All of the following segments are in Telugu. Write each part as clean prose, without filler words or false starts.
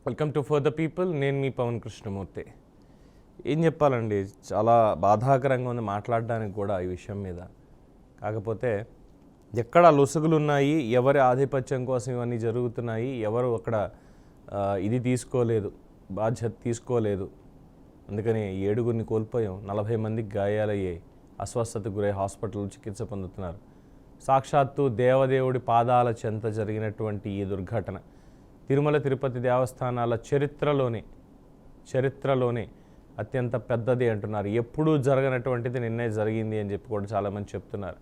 Welcome to for the people. నేను మీ పవన్ కృష్ణమూర్తి. ఏం చెప్పాలండి, చాలా బాధాకరంగా ఉంది మాట్లాడడానికి కూడా ఈ విషయం మీద. కాకపోతే ఎక్కడ లొసుగులు ఉన్నాయి, ఎవరి ఆధిపత్యం కోసం ఇవన్నీ జరుగుతున్నాయి, ఎవరు అక్కడ ఇది తీసుకోలేదు, బాధ్యత తీసుకోలేదు. అందుకని 7గురిని కోల్పోయాం, 40 మందికి గాయాలయ్యాయి, అస్వస్థతకు గురై హాస్పిటల్ చికిత్స పొందుతున్నారు. సాక్షాత్తు దేవదేవుడి పాదాల చెంత జరిగినటువంటి ఈ దుర్ఘటన తిరుమల తిరుపతి దేవస్థానాల చరిత్రలోనే అత్యంత పెద్దది అంటున్నారు. ఎప్పుడూ జరగనటువంటిది నిన్నే జరిగింది అని చెప్పి కూడా చాలామంది చెప్తున్నారు.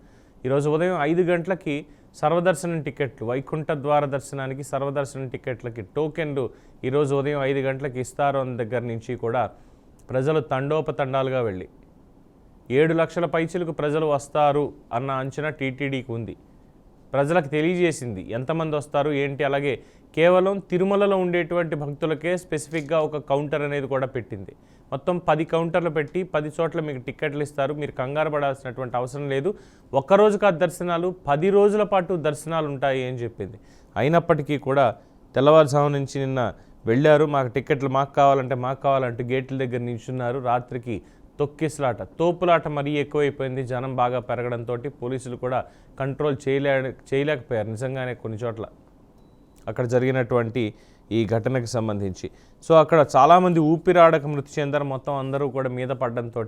ఈరోజు ఉదయం 5 గంటలకి సర్వదర్శనం టికెట్లు, వైకుంఠ ద్వార దర్శనానికి సర్వదర్శనం టికెట్లకి టోకెన్లు ఈరోజు ఉదయం 5 గంటలకి ఇస్తారు అన్న దగ్గర నుంచి కూడా ప్రజలు తండోపతండాలుగా వెళ్ళి 7 లక్షల పైచిలకు ప్రజలు వస్తారు అన్న అంచనా టీటీడీకి ఉంది. ప్రజలకు తెలియజేసింది ఎంతమంది వస్తారు ఏంటి. అలాగే కేవలం తిరుమలలో ఉండేటువంటి భక్తులకే స్పెసిఫిక్గా ఒక కౌంటర్ అనేది కూడా పెట్టింది. మొత్తం 10 కౌంటర్లు పెట్టి 10 చోట్ల మీకు టికెట్లు ఇస్తారు, మీరు కంగారు పడాల్సినటువంటి అవసరం లేదు, ఒక్కరోజు కాదు దర్శనాలు, 10 రోజుల పాటు దర్శనాలు ఉంటాయి అని చెప్పింది. అయినప్పటికీ కూడా తెల్లవారుజాము నుంచి నిన్న వెళ్ళారు, మాకు టికెట్లు మాకు కావాలంటే గేట్ల దగ్గర నిల్చున్నారు. రాత్రికి తొక్కిసలాట, తోపులాట మరీ ఎక్కువైపోయింది. జనం బాగా పెరగడంతో పోలీసులు కూడా కంట్రోల్ చేయలేకపోయారు నిజంగానే కొన్ని చోట్ల అక్కడ జరిగినటువంటి ఈ ఘటనకు సంబంధించి. సో అక్కడ చాలామంది ఊపిరాడక మృతి చెందారు. మొత్తం అందరూ కూడా మీద పడడంతో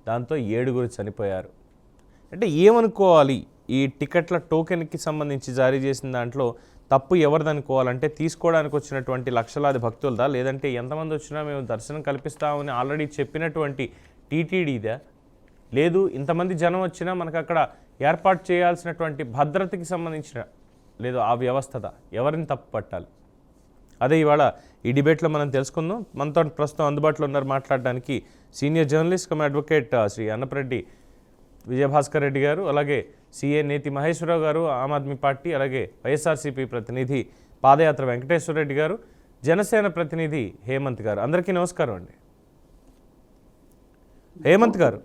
దాంతో 7గురు చనిపోయారు. అంటే ఏమనుకోవాలి, ఈ టికెట్ల టోకెన్కి సంబంధించి జారీ చేసిన దాంట్లో తప్పు ఎవరిదనుకోవాలంటే తీసుకోవడానికి వచ్చినటువంటి లక్షలాది భక్తులదా, లేదంటే ఎంతమంది వచ్చినా మేము దర్శనం కల్పిస్తామని ఆల్రెడీ చెప్పినటువంటి టీటీడీదా, లేదు ఇంతమంది జనం వచ్చినా మనకు అక్కడ ఏర్పాటు చేయాల్సినటువంటి భద్రతకి సంబంధించిన లేదు ఆ వ్యవస్థదా, ఎవరిని తప్పు పట్టాలి? అదే ఇవాళ ఈ డిబేట్లో మనం తెలుసుకుందాం. మనతో ప్రస్తుతం అందుబాటులో ఉన్నారు మాట్లాడడానికి senior journalist cum advocate Shri Annapareddy Vijayabhaskar Reddy గారు, అలాగే సిఏ నేతి మహేశ్వరరావు గారు ఆమ్ ఆద్మీ పార్టీ, అలాగే వైఎస్ఆర్సీపీ ప్రతినిధి పాదయాత్ర వెంకటేశ్వర రెడ్డి గారు, జనసేన ప్రతినిధి హేమంత్ గారు. అందరికీ నమస్కారం అండి. హేమంత్ గారు,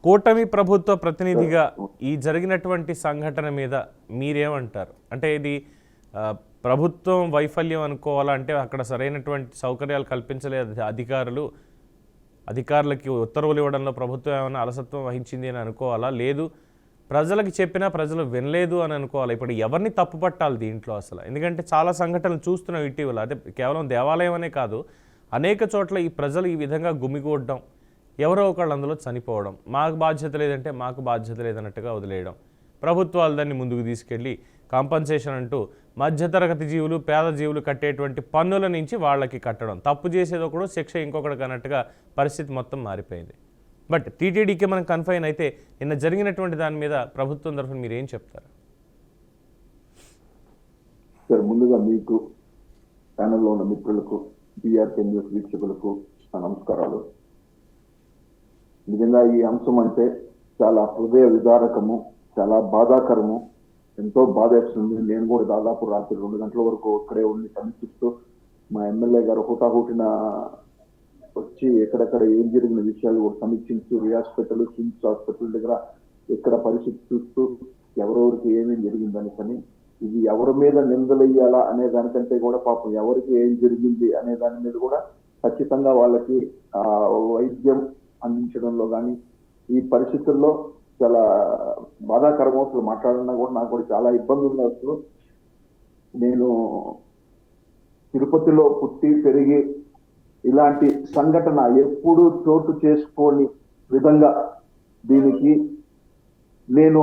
కూటమి ప్రభుత్వ ప్రతినిధిగా ఈ జరిగినటువంటి సంఘటన మీద మీరేమంటారు? అంటే ఇది ప్రభుత్వం వైఫల్యం అనుకోవాలా, అంటే అక్కడ సరైనటువంటి సౌకర్యాలు కల్పించలేదు అధికారులకి ఉత్తర్వులు ఇవ్వడంలో ప్రభుత్వం ఏమైనా అలసత్వం వహించింది అని అనుకోవాలా, లేదు ప్రజలకు చెప్పినా ప్రజలు వినలేదు అని అనుకోవాలి? ఇప్పుడు ఎవరిని తప్పు పట్టాలి దీంట్లో అసలు? ఎందుకంటే చాలా సంఘటనలు చూస్తున్నాం ఇటీవల. అదే కేవలం దేవాలయం అనే కాదు, అనేక చోట్ల ఈ ప్రజలు ఈ విధంగా గుమిగూడడం, ఎవరో ఒకళ్ళు అందులో చనిపోవడం, మాకు బాధ్యత లేదంటే మాకు బాధ్యత లేదన్నట్టుగా వదిలేయడం, ప్రభుత్వాలు దాన్ని ముందుకు తీసుకెళ్ళి కాంపన్సేషన్ అంటూ మధ్యతరగతి జీవులు, పేద జీవులు కట్టేటువంటి పన్నుల నుంచి వాళ్ళకి కట్టడం, తప్పు చేసేది ఒకడు శిక్ష ఇంకొకటికి అన్నట్టుగా పరిస్థితి మొత్తం మారిపోయింది. బట్ టీటీడీకి మనం కన్ఫైన్ అయితే నిన్న జరిగినటువంటి దాని మీద ప్రభుత్వం తరఫున మీరు ఏం చెప్తారు? సార్, ముందుగా మీకు ప్యానెల్లో ఉన్న మిత్రులకు, బీఆర్కే న్యూస్ వీక్షకులకు నమస్కారాలు. నిజంగా ఈ అంశం అంటే చాలా హృదయ విదారకము, చాలా బాధాకరము, ఎంతో బాధేస్తుంది. నేను కూడా దాదాపు రాత్రి 2 గంటల వరకు ఇక్కడే ఉండి సమీక్షిస్తూ, మా ఎమ్మెల్యే గారు హుటాహుటిన వచ్చి ఎక్కడెక్కడ ఏం జరిగిన విషయాలు కూడా సమీక్షించు, హాస్పిటల్, కిమ్స్ హాస్పిటల్ దగ్గర ఎక్కడ పరిస్థితి చూస్తూ ఎవరెవరికి ఏమేమి జరిగిందని, కానీ ఇది ఎవరి మీద నిందలయ్యాలా అనే దానికంటే కూడా పాపం ఎవరికి ఏం జరిగింది అనే దాని మీద కూడా ఖచ్చితంగా వాళ్ళకి వైద్యం అందించడంలో కానీ ఈ పరిస్థితుల్లో చాలా బాధాకరం. అసలు మాట్లాడినా కూడా నాకు కూడా చాలా ఇబ్బంది ఉంది. అసలు నేను తిరుపతిలో పుట్టి పెరిగి ఇలాంటి సంఘటన ఎప్పుడు చోటు చేసుకోని విధంగా దీనికి నేను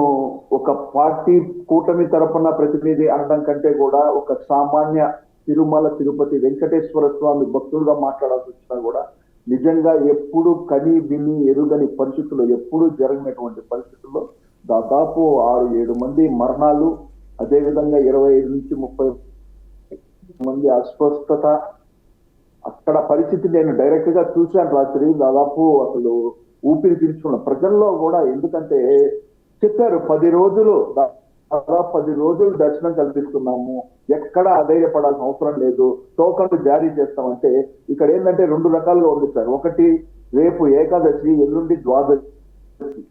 ఒక పార్టీ కూటమి తరపున ప్రతినిధి అనడం కంటే కూడా ఒక సామాన్య తిరుమల తిరుపతి వెంకటేశ్వర స్వామి భక్తులుగా మాట్లాడాల్సి వచ్చినా కూడా నిజంగా ఎప్పుడు కని విని ఎరుగని పరిస్థితుల్లో, ఎప్పుడు జరిగినటువంటి పరిస్థితుల్లో దాదాపు 6-7 మంది మరణాలు, అదేవిధంగా 25 నుంచి 30 మంది అస్వస్థత. అక్కడ పరిస్థితి నేను డైరెక్ట్ గా చూశాను రాత్రి. దాదాపు అసలు ఊపిరి పీల్చుకున్న ప్రజల్లో కూడా, ఎందుకంటే చెప్పారు 10 రోజులు దాదాపు 10 రోజులు దర్శనం కల్పిస్తున్నాము, ఎక్కడ అధైర్యపడాల్సిన అవసరం లేదు, టోకన్లు జారీ చేస్తామంటే ఇక్కడ ఏంటంటే 2 రకాలుగా ఉంది సార్. ఒకటి, రేపు ఏకాదశి, ఎల్లుండి ద్వాదశి,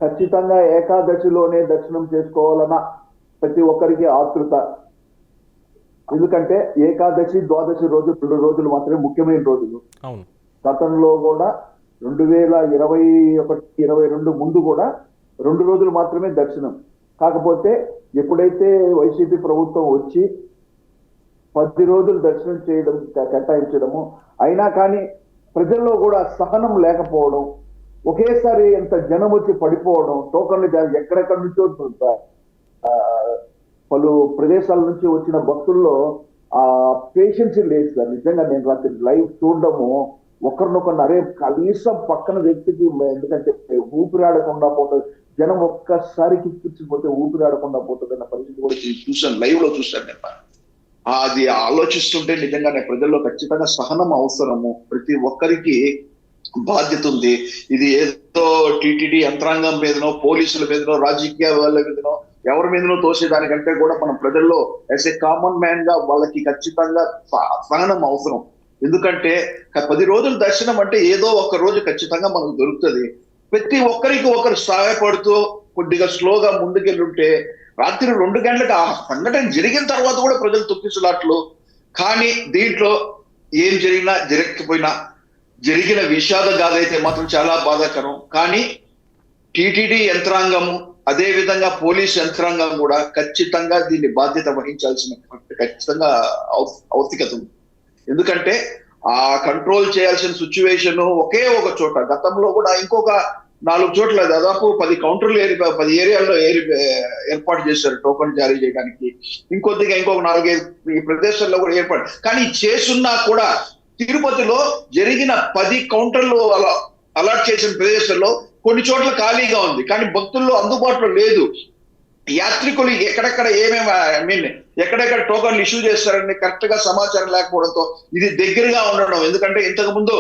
ఖచ్చితంగా ఏకాదశిలోనే దర్శనం చేసుకోవాలన్న ప్రతి ఒక్కరికి ఆతృత. ఎందుకంటే ఏకాదశి ద్వాదశి రోజు 2 రోజులు మాత్రమే ముఖ్యమైన రోజులు. అవును. గతంలో కూడా 2021, 22 ముందు కూడా 2 రోజులు మాత్రమే దర్శనం. కాకపోతే ఎప్పుడైతే వైసీపీ ప్రభుత్వం వచ్చి 10 రోజులు దర్శనం చేయడం కేటాయించడము, అయినా కానీ ప్రజల్లో కూడా సహనం లేకపోవడం, ఒకేసారి ఎంత జనం వచ్చి పడిపోవడం, టోకన్లు ఎక్కడెక్కడి నుంచో పలు ప్రదేశాల నుంచి వచ్చిన భక్తుల్లో ఆ పేషెన్స్ లేదు సార్. నిజంగా నేను రాత్రి లైవ్ చూడడము, ఒకరినొకరిని అరే కనీసం పక్కన వ్యక్తికి, ఎందుకంటే ఊపిరాడకుండా పోతుంది, జనం ఒక్కసారి కిక్కిచ్చిపోతే ఊపిరాడకుండా పోతుంది అన్న పరిస్థితి కూడా చూశాను, లైవ్ లో చూశాను నేను. అది ఆలోచిస్తుంటే నిజంగానే ప్రజల్లో ఖచ్చితంగా సహనం అవసరము. ప్రతి ఒక్కరికి బాధ్యత ఉంది. ఇది ఏదో టీటీడీ యంత్రాంగం మీదనో, పోలీసుల మీదనో, రాజకీయ వాళ్ళ మీదనో, ఎవరి మీదనో తోసేదానికంటే కూడా మనం ప్రజల్లో యాజ్ ఏ కామన్ మ్యాన్ గా వాళ్ళకి ఖచ్చితంగా సహనం అవసరం. ఎందుకంటే 10 రోజుల దర్శనం అంటే ఏదో ఒక రోజు ఖచ్చితంగా మనకు దొరుకుతుంది. ప్రతి ఒక్కరికి ఒకరు సహాయపడుతూ కొద్దిగా స్లోగా ముందుకెళ్ళుంటే రాత్రి 2 గంటలకు ఆ సంఘటన జరిగిన తర్వాత కూడా ప్రజలు తొక్కిసలాట్లు. కానీ దీంట్లో ఏం జరిగినా జరగకపోయినా జరిగిన విషాద గాథ అయితే మాత్రం చాలా బాధాకరం. కానీ టీటీడీ యంత్రాంగము, అదే విధంగా పోలీస్ యంత్రాంగం కూడా ఖచ్చితంగా దీన్ని బాధ్యత వహించాల్సిన ఖచ్చితంగా ఔత్తికత ఉంది. ఎందుకంటే ఆ కంట్రోల్ చేయాల్సిన సిచ్యువేషన్ ఒకే ఒక చోట, గతంలో కూడా ఇంకొక 4 చోట్ల దాదాపు 10 కౌంటర్లు 10 ఏరియాల్లో ఏర్పాటు చేశారు టోకన్ జారీ చేయడానికి. ఇంకొద్దిగా ఇంకొక 4-5 ఈ ప్రదేశాల్లో కూడా ఏర్పాటు. కానీ చేసున్నా కూడా తిరుపతిలో జరిగిన 10 కౌంటర్లు అలాట్ చేసిన ప్రదేశాల్లో కొన్ని చోట్ల ఖాళీగా ఉంది, కానీ భక్తుల్లో అందుబాటులో లేదు. యాత్రికులు ఎక్కడెక్కడ ఎక్కడెక్కడ టోకన్లు ఇష్యూ చేస్తారని కరెక్ట్ గా సమాచారం లేకపోవడంతో ఇది దగ్గరగా ఉండడం. ఎందుకంటే ఇంతకు ముందు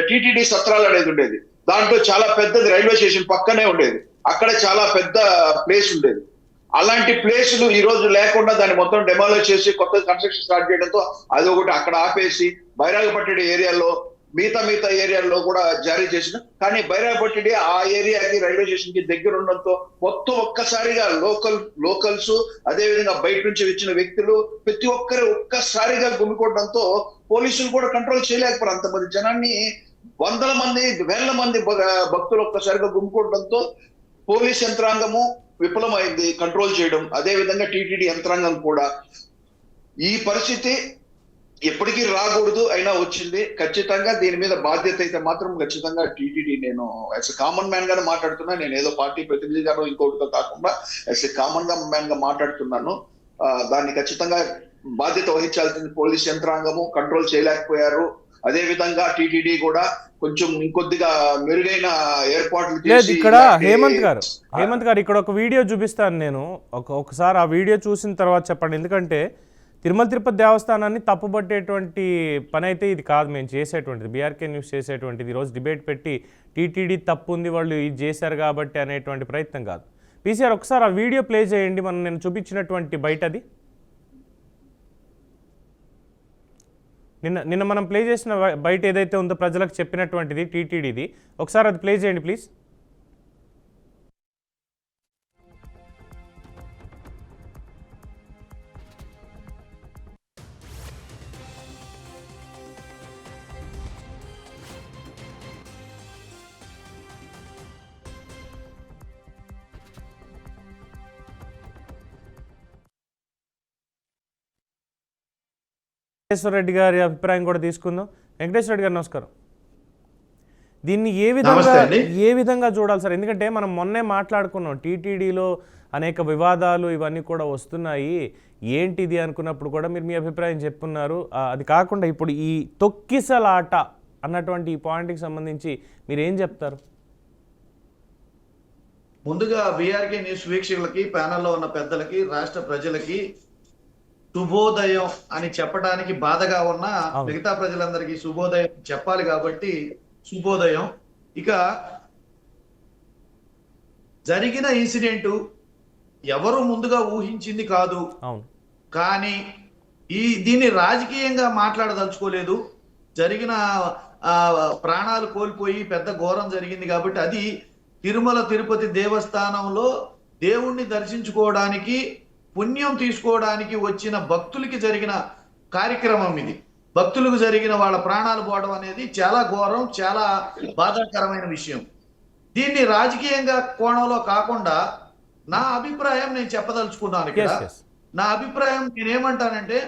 టీటీడీ సత్రాలు అనేది ఉండేది, దాంట్లో చాలా పెద్దది రైల్వే స్టేషన్ పక్కనే ఉండేది, అక్కడ చాలా పెద్ద ప్లేస్ ఉండేది. అలాంటి ప్లేసులు ఈ రోజు లేకుండా దాన్ని మొత్తం డెమాలిష్ చేసి కొత్త కన్స్ట్రక్షన్ స్టార్ట్ చేయడంతో అది ఒకటి అక్కడ ఆపేసి బైరాగపట్టడి ఏరియాలో మిగతా ఏరియాల్లో కూడా జారీ చేసిన. కానీ బైరాగపట్టడి ఆ ఏరియాకి రైల్వే స్టేషన్ కి దగ్గర ఉండడంతో మొత్తం ఒక్కసారిగా లోకల్స్ అదే విధంగా బయట నుంచి వచ్చిన వ్యక్తులు ప్రతి ఒక్కరు ఒక్కసారిగా గుమికోవడంతో పోలీసులు కూడా కంట్రోల్ చేయలేకపోయారు. అంతమంది జనాన్ని, వందల మంది, వేల మంది భక్తులు ఒక్కసారిగా గుమికోవడంతో పోలీస్ యంత్రాంగము విఫలమైంది కంట్రోల్ చేయడం. అదే విధంగా టీటీడీ యంత్రాంగం కూడా. ఈ పరిస్థితి ఎప్పటికీ రాకూడదు, అయినా వచ్చింది. ఖచ్చితంగా దీని మీద బాధ్యత అయితే మాత్రం ఖచ్చితంగా టీటీడీ, నేను యాజ్ ఎ కామన్ మ్యాన్ గానే మాట్లాడుతున్నా, నేను ఏదో పార్టీ ప్రతినిధిగానో ఇంకొకటితో కాకుండా యాజ్ ఎ కామన్ మ్యాన్ గా మాట్లాడుతున్నాను. దాన్ని ఖచ్చితంగా బాధ్యత వహించాల్సింది పోలీస్ యంత్రాంగము, కంట్రోల్ చేయలేకపోయారు. అదే విధంగా టీటీడీ కూడా కొంచెం ఇంకొద్దిగా మెరుగైన ఏర్పాట్లు లేదు. ఇక్కడ హేమంత్ గారు ఇక్కడ ఒక వీడియో చూపిస్తాను నేను, ఒకసారి ఆ వీడియో చూసిన తర్వాత చెప్పండి. ఎందుకంటే తిరుమల తిరుపతి దేవస్థానాన్ని తప్పుపట్టేటువంటి పని అయితే ఇది కాదు మేము చేసేటువంటిది, బీఆర్కే న్యూస్ చేసేటువంటిది. ఈరోజు డిబేట్ పెట్టి టీటీడీ తప్పు ఉంది, వాళ్ళు ఇది చేశారు కాబట్టి అనేటువంటి ప్రయత్నం కాదు. పీసీఆర్ ఒకసారి ఆ వీడియో ప్లే చేయండి, నేను చూపించినటువంటి బయటది. నిన్న మనం ప్లే చేసిన బయట ఏదైతే ఉందో ప్రజలకు చెప్పినటువంటిది టీటీడీది, ఒకసారి అది ప్లే చేయండి ప్లీజ్. వెంకటేశ్వర రెడ్డి గారి అభిప్రాయం కూడా తీసుకుందాం. వెంకటేశ్వర రెడ్డి గారు నమస్కారం. దీన్ని ఏ విధంగా చూడాలి సార్? ఎందుకంటే మనం మొన్నే మాట్లాడుకున్నాం, టీటీడీలో అనేక వివాదాలు ఇవన్నీ కూడా వస్తున్నాయి, ఏంటిది అనుకున్నప్పుడు కూడా మీరు మీ అభిప్రాయం చెప్పున్నారు. అది కాకుండా ఇప్పుడు ఈ తొక్కిసలాట అన్నటువంటి ఈ పాయింట్కి సంబంధించి మీరు ఏం చెప్తారు? ముందుగా బీఆర్కే న్యూస్ వీక్షకులకి, ప్యానెల్లో ఉన్న పెద్దలకి, రాష్ట్ర ప్రజలకి శుభోదయం అని చెప్పడానికి బాధగా ఉన్న మిగతా ప్రజలందరికీ శుభోదయం చెప్పాలి కాబట్టి శుభోదయం. ఇక జరిగిన ఇన్సిడెంట్ ఎవరు ముందుగా ఊహించింది కాదు, కానీ దీన్ని రాజకీయంగా మాట్లాడదలుచుకోలేదు. జరిగిన ప్రాణాలు కోల్పోయి పెద్ద ఘోరం జరిగింది కాబట్టి అది తిరుమల తిరుపతి దేవస్థానంలో దేవుణ్ణి దర్శించుకోవడానికి పుణ్యం తీసుకోవడానికి వచ్చిన భక్తులకి జరిగిన కార్యక్రమం ఇది. భక్తులకు జరిగిన వాళ్ళ ప్రాణాలు పోవడం అనేది చాలా ఘోరం, చాలా బాధాకరమైన విషయం. దీన్ని రాజకీయంగా కోణంలో కాకుండా నా అభిప్రాయం నేను చెప్పదలుచుకున్నాను ఇక్కడ. నా అభిప్రాయం నేనేమంటానంటే,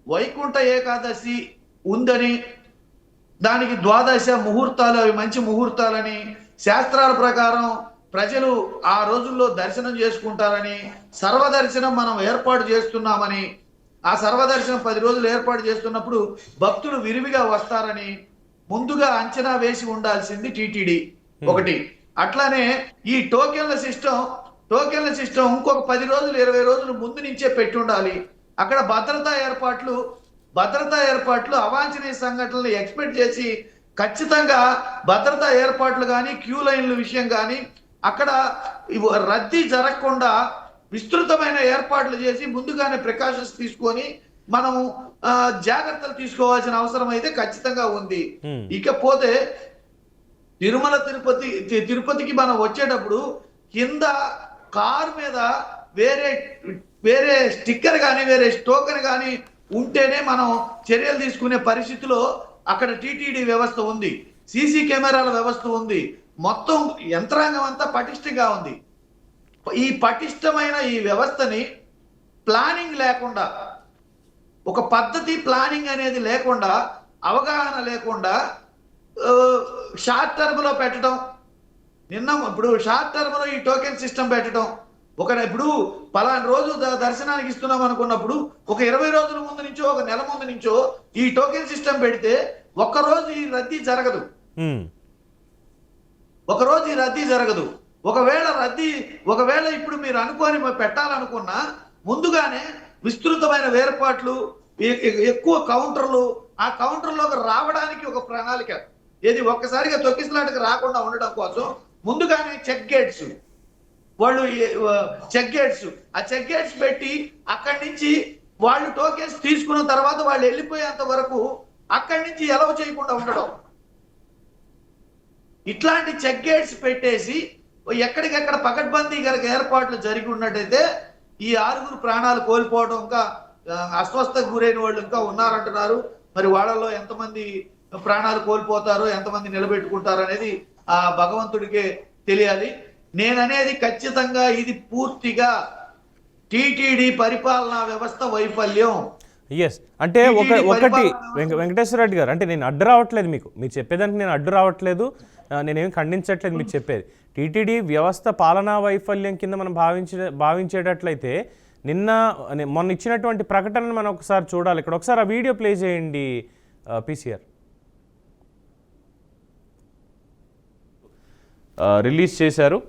వైకుంఠ ఏకాదశి ఉందని, దానికి ద్వాదశ ముహూర్తాలు, అవి మంచి ముహూర్తాలని, శాస్త్రాల ప్రకారం ప్రజలు ఆ రోజుల్లో దర్శనం చేసుకుంటారని, సర్వదర్శనం మనం ఏర్పాటు చేస్తున్నామని, ఆ సర్వదర్శనం 10 రోజులు ఏర్పాటు చేస్తున్నప్పుడు భక్తులు విరివిగా వస్తారని ముందుగా అంచనా వేసి ఉండాల్సింది టీటీడీ ఒకటి. అట్లానే ఈ టోకెన్ల సిస్టమ్ ఇంకొక 10 రోజులు 20 రోజులు ముందు నుంచే పెట్టి ఉండాలి. అక్కడ భద్రతా ఏర్పాట్లు అవాంఛనీయ సంఘటనలు ఎక్స్పెక్ట్ చేసి ఖచ్చితంగా భద్రతా ఏర్పాట్లు కానీ, క్యూ లైన్ల విషయం కానీ, అక్కడ రద్దీ జరగకుండా విస్తృతమైన ఏర్పాట్లు చేసి ముందుగానే ప్రికాషన్స్ తీసుకొని మనం జాగ్రత్తలు తీసుకోవాల్సిన అవసరం అయితే ఖచ్చితంగా ఉంది. ఇకపోతే తిరుపతికి మనం వచ్చేటప్పుడు కింద కారు మీద వేరే స్టిక్కర్ కానీ, వేరే టోకెన్ కానీ ఉంటేనే మనం చర్యలు తీసుకునే పరిస్థితిలో అక్కడ టీటీడీ వ్యవస్థ ఉంది, సీసీ కెమెరాల వ్యవస్థ ఉంది, మొత్తం యంత్రాంగం అంతా పటిష్టంగా ఉంది. ఈ పటిష్టమైన ఈ వ్యవస్థని ప్లానింగ్ లేకుండా, ఒక పద్ధతి ప్లానింగ్ అనేది లేకుండా, అవగాహన లేకుండా షార్ట్ టర్మ్ లో పెట్టడం, ఇప్పుడు షార్ట్ టర్మ్ లో ఈ టోకెన్ సిస్టమ్ పెట్టడం, ఇప్పుడు పలానా రోజు దర్శనానికి ఇస్తున్నాం అనుకున్నప్పుడు ఒక 20 రోజుల ముందు నుంచో, ఒక నెల ముందు నుంచో ఈ టోకెన్ సిస్టమ్ పెడితే ఒక్కరోజు ఈ రద్దీ జరగదు. ఒకవేళ ఇప్పుడు మీరు అనుకోని పెట్టాలనుకున్నా ముందుగానే విస్తృతమైన ఏర్పాట్లు, ఎక్కువ కౌంటర్లు, ఆ కౌంటర్లోకి రావడానికి ఒక ప్రణాళిక, ఏది ఒక్కసారిగా తొక్కిసలాటకు రాకుండా ఉండడం కోసం ముందుగానే చెక్ గేట్స్ ఆ చెక్ గేట్స్ పెట్టి అక్కడి నుంచి వాళ్ళు టోకెన్స్ తీసుకున్న తర్వాత వాళ్ళు వెళ్ళిపోయేంత వరకు అక్కడి నుంచి ఎలవ చేయకుండా ఉండడం. ఇట్లాంటి చెక్ గేట్స్ పెట్టేసి ఎక్కడికెక్కడ పకడ్బందీ గనక ఏర్పాట్లు జరిగి ఉన్నట్టయితే ఈ 6 ప్రాణాలు కోల్పోవడం, ఇంకా అస్వస్థకు గురైన వాళ్ళు ఇంకా ఉన్నారంటున్నారు. మరి వాళ్ళలో ఎంతమంది ప్రాణాలు కోల్పోతారో, ఎంతమంది నిలబెట్టుకుంటారు అనేది ఆ భగవంతుడికే తెలియాలి. నేననేది ఖచ్చితంగా ఇది పూర్తిగా టీటీడీ పరిపాలనా వ్యవస్థ వైఫల్యం. అంటే ఒకటి వెంకటేశ్వర రెడ్డి గారు, అంటే నేను అడ్డు రావట్లేదు, మీరు చెప్పేదానికి నేను అడ్డు రావట్లేదు, నేనేమి ఖండించట్లేదు. మీరు చెప్పేది టీటీడీ వ్యవస్థ పాలనా వైఫల్యం కింద మనం భావించేటట్లయితే మొన్న ఇచ్చినటువంటి ప్రకటనను మనం ఒకసారి చూడాలి. ఇక్కడ ఒకసారి ఆ వీడియో ప్లే చేయండి పీసీఆర్. రిలీజ్ చేశారు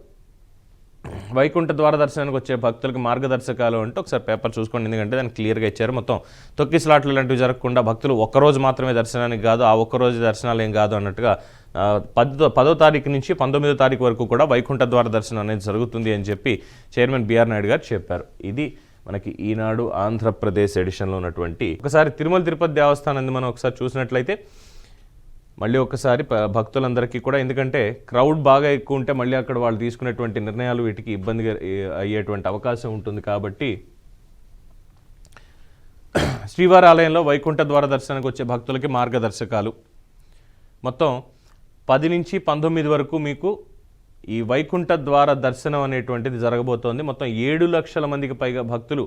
వైకుంఠ ద్వార దర్శనానికి వచ్చే భక్తులకు మార్గదర్శకాలు అంటూ ఒకసారి పేపర్ చూసుకోండి, ఎందుకంటే దాన్ని క్లియర్గా ఇచ్చారు. మొత్తం తొక్కిసలాట్లు లాంటివి జరగకుండా భక్తులు ఒక్కరోజు మాత్రమే దర్శనానికి కాదు, ఆ ఒక్కరోజు దర్శనాలు ఏం కాదు అన్నట్టుగా 10వ తారీఖు నుంచి 19వ తారీఖు వరకు కూడా వైకుంఠ ద్వార దర్శనం అనేది జరుగుతుంది అని చెప్పి చైర్మన్ బిఆర్ నాయుడు గారు చెప్పారు. ఇది మనకి ఈనాడు ఆంధ్రప్రదేశ్ ఎడిషన్లో ఉన్నటువంటి. ఒకసారి తిరుపతి దేవస్థానం మనం ఒకసారి చూసినట్లయితే మళ్ళీ ఒకసారి భక్తులందరికీ కూడా, ఎందుకంటే క్రౌడ్ బాగా ఎక్కువ ఉంటే మళ్ళీ అక్కడ వాళ్ళు తీసుకునేటువంటి నిర్ణయాలు వీటికి ఇబ్బందిగా అయ్యేటువంటి అవకాశం ఉంటుంది. కాబట్టి శ్రీవారి ఆలయంలో వైకుంఠ ద్వార దర్శనానికి వచ్చే భక్తులకి మార్గదర్శకాలు మొత్తం 10 నుంచి 19 వరకు మీకు ఈ వైకుంఠ ద్వార దర్శనం అనేటువంటిది జరగబోతోంది. మొత్తం 7 లక్షల మందికి పైగా భక్తులు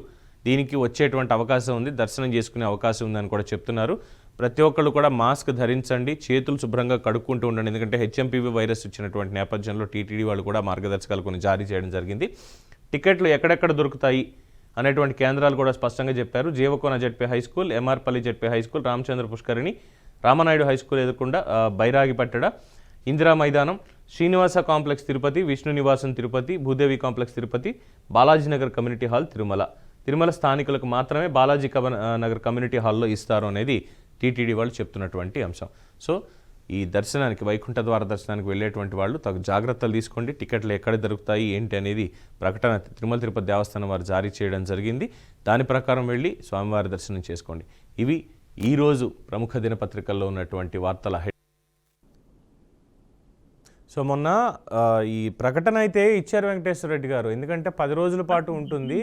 దీనికి వచ్చేటువంటి అవకాశం ఉంది, దర్శనం చేసుకునే అవకాశం ఉందని కూడా చెప్తున్నారు. ప్రతి ఒక్కళ్ళు కూడా మాస్క్ ధరించండి, చేతులు శుభ్రంగా కడుక్కుంటూ ఉండండి, ఎందుకంటే హెచ్ఎంపీవీ వైరస్ వచ్చినటువంటి నేపథ్యంలో టీటీడీ వాళ్ళు కూడా మార్గదర్శకాలు కొన్ని జారీ చేయడం జరిగింది. టికెట్లు ఎక్కడెక్కడ దొరుకుతాయి అనేటువంటి కేంద్రాలు కూడా స్పష్టంగా చెప్పారు. Jeevakona ZP high school, MR Palli ZP high school, Ramachandra పుష్కరిణి, రామనాయుడు హై స్కూల్ ఎదుర్కొండ, బైరాగిపట్టడ, ఇందిరా మైదానం, శ్రీనివాస కాంప్లెక్స్ తిరుపతి, విష్ణు నివాసం Tirupati, Bhudevi complex Tirupati, Balaji Nagar community hall Tirumala స్థానికులకు మాత్రమే బాలాజీ నగర్ కమ్యూనిటీ హాల్లో ఇస్తారు అనేది టీటీడీ వాళ్ళు చెప్తున్నటువంటి అంశం. సో ఈ దర్శనానికి, వైకుంఠ ద్వార దర్శనానికి వెళ్ళేటువంటి వాళ్ళు తగు జాగ్రత్తలు తీసుకోండి. టికెట్లు ఎక్కడ దొరుకుతాయి ఏంటి అనేది ప్రకటన తిరుపతి దేవస్థానం వారు జారీ చేయడం జరిగింది. దాని ప్రకారం వెళ్ళి స్వామివారి దర్శనం చేసుకోండి. ఇవి ఈరోజు ప్రముఖ దినపత్రికల్లో ఉన్నటువంటి వార్తల. సో మొన్న ఈ ప్రకటన అయితే ఇచ్చారు వెంకటేశ్వర రెడ్డి గారు, ఎందుకంటే 10 రోజుల పాటు ఉంటుంది,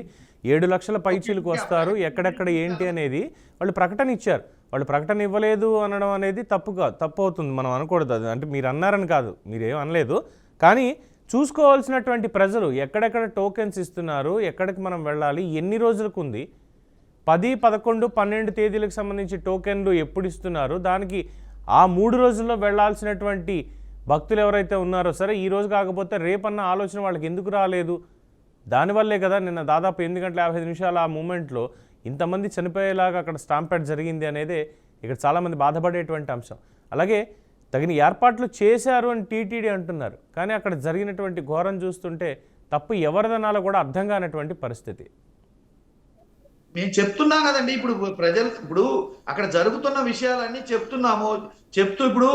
7 లక్షల పైచీలకు వస్తారు, ఎక్కడెక్కడ ఏంటి అనేది వాళ్ళు ప్రకటన ఇచ్చారు. వాళ్ళు ప్రకటన ఇవ్వలేదు అనడం అనేది తప్పు అవుతుంది, మనం అనకూడదు. అది అంటే మీరు అన్నారని కాదు, మీరేం అనలేదు, కానీ చూసుకోవాల్సినటువంటి ప్రజలు ఎక్కడెక్కడ టోకెన్స్ ఇస్తున్నారు, ఎక్కడికి మనం వెళ్ళాలి, ఎన్ని రోజులకు ఉంది, 10, 11, 12 తేదీలకు సంబంధించి టోకెన్లు ఎప్పుడు ఇస్తున్నారు, దానికి ఆ 3 రోజుల్లో వెళ్ళాల్సినటువంటి భక్తులు ఎవరైతే ఉన్నారో సరే ఈ రోజు కాకపోతే రేపన్న ఆలోచన వాళ్ళకి ఎందుకు రాలేదు? దానివల్లే కదా నిన్న దాదాపు 8 గంటల 55 నిమిషాలు ఆ మూమెంట్లో ఇంతమంది చనిపోయేలాగా అక్కడ స్టాంపెడ్ జరిగింది అనేది ఇక్కడ చాలామంది బాధపడేటువంటి అంశం. అలాగే తగిన ఏర్పాట్లు చేశారు అని టీటీడీ అంటున్నారు, కానీ అక్కడ జరిగినటువంటి ఘోరం చూస్తుంటే తప్పు ఎవరిదనాలో కూడా అర్థం కానటువంటి పరిస్థితి. మేము చెప్తున్నాం కదండి, ఇప్పుడు అక్కడ జరుగుతున్న విషయాలన్నీ చెప్తూ ఇప్పుడు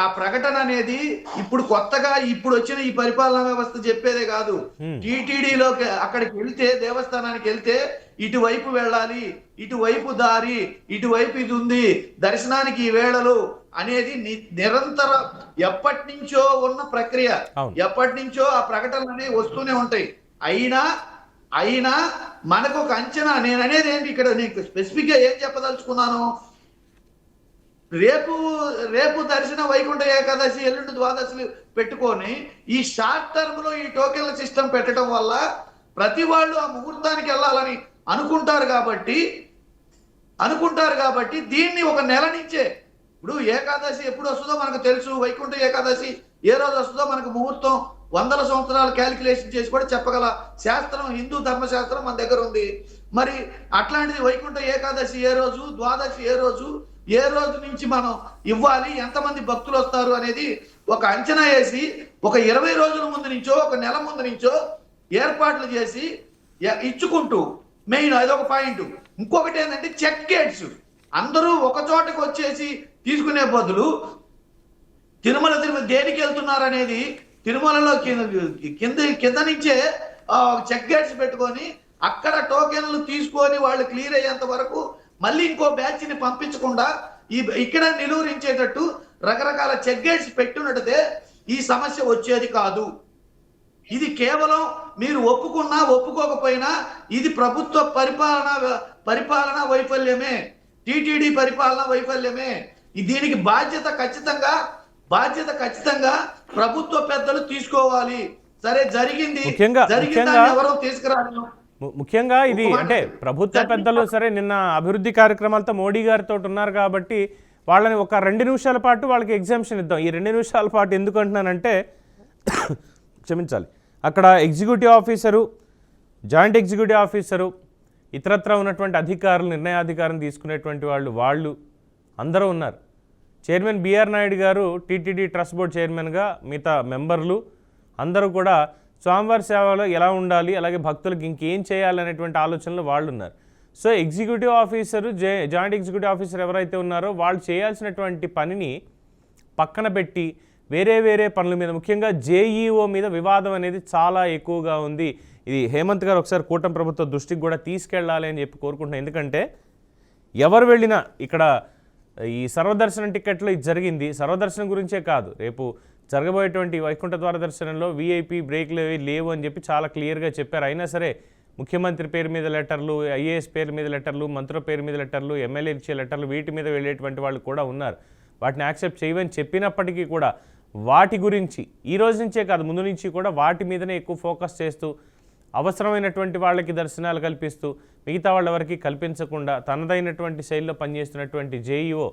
ఆ ప్రకటన అనేది ఇప్పుడు కొత్తగా ఇప్పుడు వచ్చిన ఈ పరిపాలనా వ్యవస్థ చెప్పేదే కాదు. టీటీడీలోకి అక్కడికి వెళ్తే, దేవస్థానానికి వెళ్తే ఇటువైపు వెళ్ళాలి, ఇటువైపు దారి, ఇటువైపు ఇది ఉంది, దర్శనానికి ఈ వేళలు అనేది నిరంతరం ఎప్పటి నుంచో ఉన్న ప్రక్రియ, ఎప్పటి నుంచో ఆ ప్రకటనలు అనేవి వస్తూనే ఉంటాయి. అయినా మనకు ఒక అంచనా, నేను అనేది ఏంటి ఇక్కడ నీకు స్పెసిఫిక్ గా ఏం చెప్పదలుచుకున్నాను, రేపు దర్శన వైకుంఠ ఏకాదశి, ఎల్లుండి ద్వాదశి పెట్టుకొని ఈ షార్ట్ టర్మ్ లో ఈ టోకెన్ల సిస్టమ్ పెట్టడం వల్ల ప్రతి వాళ్ళు ఆ ముహూర్తానికి వెళ్ళాలని అనుకుంటారు కాబట్టి దీన్ని ఒక నెల నుంచే, ఇప్పుడు ఏకాదశి ఎప్పుడు వస్తుందో మనకు తెలుసు, వైకుంఠ ఏకాదశి ఏ రోజు వస్తుందో మనకు ముహూర్తం 100 సంవత్సరాలు క్యాలిక్యులేషన్ చేసి కూడా చెప్పగల శాస్త్రం, హిందూ ధర్మశాస్త్రం మన దగ్గర ఉంది. మరి అట్లాంటిది వైకుంఠ ఏకాదశి ఏ రోజు, ద్వాదశి ఏ రోజు నుంచి మనం ఇవ్వాలి, ఎంతమంది భక్తులు వస్తారు అనేది ఒక అంచనా వేసి ఒక 20 రోజుల ముందు నుంచో, ఒక నెల ముందు నుంచో ఏర్పాట్లు చేసి ఇచ్చుకుంటూ, మెయిన్ అదొక పాయింట్. ఇంకొకటి ఏంటంటే చెక్ గేట్స్, అందరూ ఒక చోటకు వచ్చేసి తీసుకునే బదులు తిరుమల దేనికి వెళ్తున్నారు అనేది తిరుమలలో కింద నుంచే చెక్ గేట్స్ పెట్టుకొని అక్కడ టోకెన్లు తీసుకొని వాళ్ళు క్లియర్ అయ్యేంత వరకు మళ్ళీ ఇంకో బ్యాచ్ ని పంపించకుండా ఇక్కడ నిలువరించేటట్టు రకరకాల చెక్ గేట్స్ పెట్టున్నట్టే ఈ సమస్య వచ్చేది కాదు. ఇది కేవలం మీరు ఒప్పుకున్నా ఒప్పుకోకపోయినా ఇది ప్రభుత్వ పరిపాలన వైఫల్యమే, టీటీడీ పరిపాలన వైఫల్యమే. దీనికి బాధ్యత ఖచ్చితంగా ప్రభుత్వ పెద్దలు తీసుకోవాలి. సరే జరిగింది ఎవరో తీసుకురాను. ముఖ్యంగా ఇది అంటే ప్రభుత్వ పెద్దలు సరే నిన్న అభివృద్ధి కార్యక్రమాలతో మోడీ గారితో ఉన్నారు కాబట్టి వాళ్ళని ఒక 2 నిమిషాల పాటు వాళ్ళకి ఎగ్జామ్షన్ ఇద్దాం. ఈ 2 నిమిషాల పాటు ఎందుకు అంటున్నానంటే క్షమించాలి, అక్కడ executive officer, joint executive officer, ఇతరత్ర ఉన్నటువంటి అధికారులు, నిర్ణయాధికారం తీసుకునేటువంటి వాళ్ళు అందరూ ఉన్నారు. చైర్మన్ బిఆర్ నాయుడు గారు టీటీడీ ట్రస్ట్ బోర్డ్ చైర్మన్గా, మిగతా మెంబర్లు అందరూ కూడా స్వామివారి సేవలో ఎలా ఉండాలి, అలాగే భక్తులకు ఇంకేం చేయాలనేటువంటి ఆలోచనలు వాళ్ళు ఉన్నారు. So executive officer, joint executive officer ఎవరైతే ఉన్నారో వాళ్ళు చేయాల్సినటువంటి పనిని పక్కన పెట్టి వేరే పనుల మీద, ముఖ్యంగా జేఈఓ మీద వివాదం అనేది చాలా ఎక్కువగా ఉంది. ఇది హేమంత్ గారు ఒకసారి కూటమి ప్రభుత్వ దృష్టికి కూడా తీసుకెళ్ళాలి అని చెప్పి కోరుకుంటున్నాను. ఎందుకంటే ఎవరు వెళ్ళినా ఇక్కడ ఈ సర్వదర్శనం టికెట్లో ఇది జరిగింది, సర్వదర్శనం గురించే కాదు, రేపు జరగబోయేటువంటి వైకుంఠ ద్వార దర్శనంలో వీఐపీ బ్రేక్లు లేవు అని చెప్పి చాలా క్లియర్గా చెప్పారు. అయినా సరే ముఖ్యమంత్రి పేరు మీద లెటర్లు, ఐఏఎస్ పేరు మీద లెటర్లు, మంత్రుల పేరు మీద లెటర్లు, ఎమ్మెల్యే ఇచ్చే లెటర్లు, వీటి మీద వెళ్ళేటువంటి వాళ్ళు కూడా ఉన్నారు. వాటిని యాక్సెప్ట్ చేయవని చెప్పినప్పటికీ కూడా వాటి గురించి ఈ రోజు నుంచే కాదు ముందు నుంచి కూడా వాటి మీదనే ఎక్కువ ఫోకస్ చేస్తూ అవసరమైనటువంటి వాళ్ళకి దర్శనాలు కల్పిస్తూ మిగతా వాళ్ళెవరికి కల్పించకుండా తనదైనటువంటి శైలిలో పనిచేస్తున్నటువంటి జేఈఓ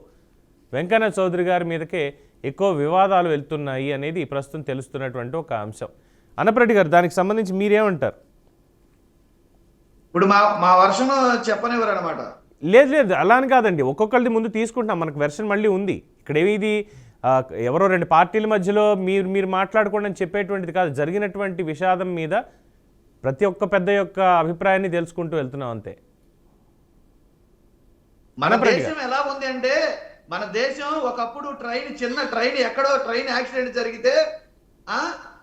వెంకన్న చౌదరి గారి మీదకే ఎక్కువ వివాదాలు వెళ్తున్నాయి అనేది ప్రస్తుతం తెలుస్తున్నటువంటి ఒక అంశం. అన్నప్రెడ్డి గారు, దానికి సంబంధించి మీరేమంటారు? ఇప్పుడు మా వర్షన్ చెప్పనివ్వరు అనమాట. లేదు అలా అని కాదండి, ఒక్కొక్కరిది ముందు తీసుకుంటాం, మనకు వెర్షన్ మళ్ళీ ఉంది. ఇక్కడ ఇది ఎవరో 2 పార్టీల మధ్యలో మీరు మాట్లాడుకోండి అని చెప్పేటువంటిది కాదు, జరిగినటువంటి విషాదం మీద ప్రతి ఒక్క పెద్ద యొక్క అభిప్రాయాన్ని తెలుసుకుంటూ వెళ్తున్నాం అంతే. మన దేశం ఎలా ఉంది అంటే, మన దేశం ఒకప్పుడు చిన్న ట్రైన్ ఎక్కడో ట్రైన్ యాక్సిడెంట్ జరిగితే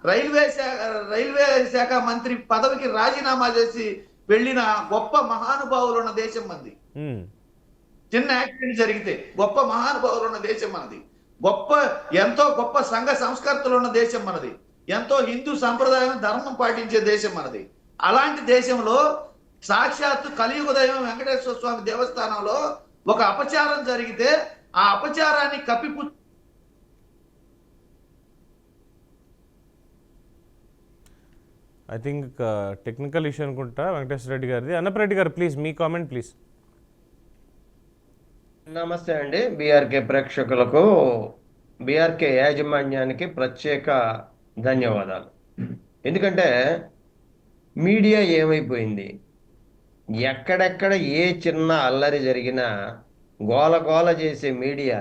రైల్వే శాఖ మంత్రి పదవికి రాజీనామా చేసి వెళ్ళిన గొప్ప మహానుభావులు ఉన్న దేశం మంది. చిన్న యాక్సిడెంట్ జరిగితే గొప్ప మహానుభావులు ఉన్న దేశం మనది. ఎంతో గొప్ప సంఘ సంస్కర్తలు ఉన్న దేశం మనది, ఎంతో హిందూ సంప్రదాయం ధర్మం పాటించే దేశం మనది. అలాంటి దేశంలో సాక్షాత్తు కలియుగ దైవం వెంకటేశ్వర స్వామి దేవస్థానంలో ఒక అపచారం జరిగితే ఆ అపచారాన్ని కప్పిపు ఐ థింక్ టెక్నికల్ ఇష్యూ అనుకుంటా వెంకటేశ్వర రెడ్డి గారిది. అన్నపరెడ్డి గారు ప్లీజ్ మీ కామెంట్ ప్లీజ్. నమస్తే అండి. బీఆర్కే ప్రేక్షకులకు, బీఆర్కే యాజమాన్యానికి ప్రత్యేక ధన్యవాదాలు. ఎందుకంటే మీడియా ఏమైపోయింది, ఎక్కడెక్కడ ఏ చిన్న అల్లరి జరిగినా గోల చేసే మీడియా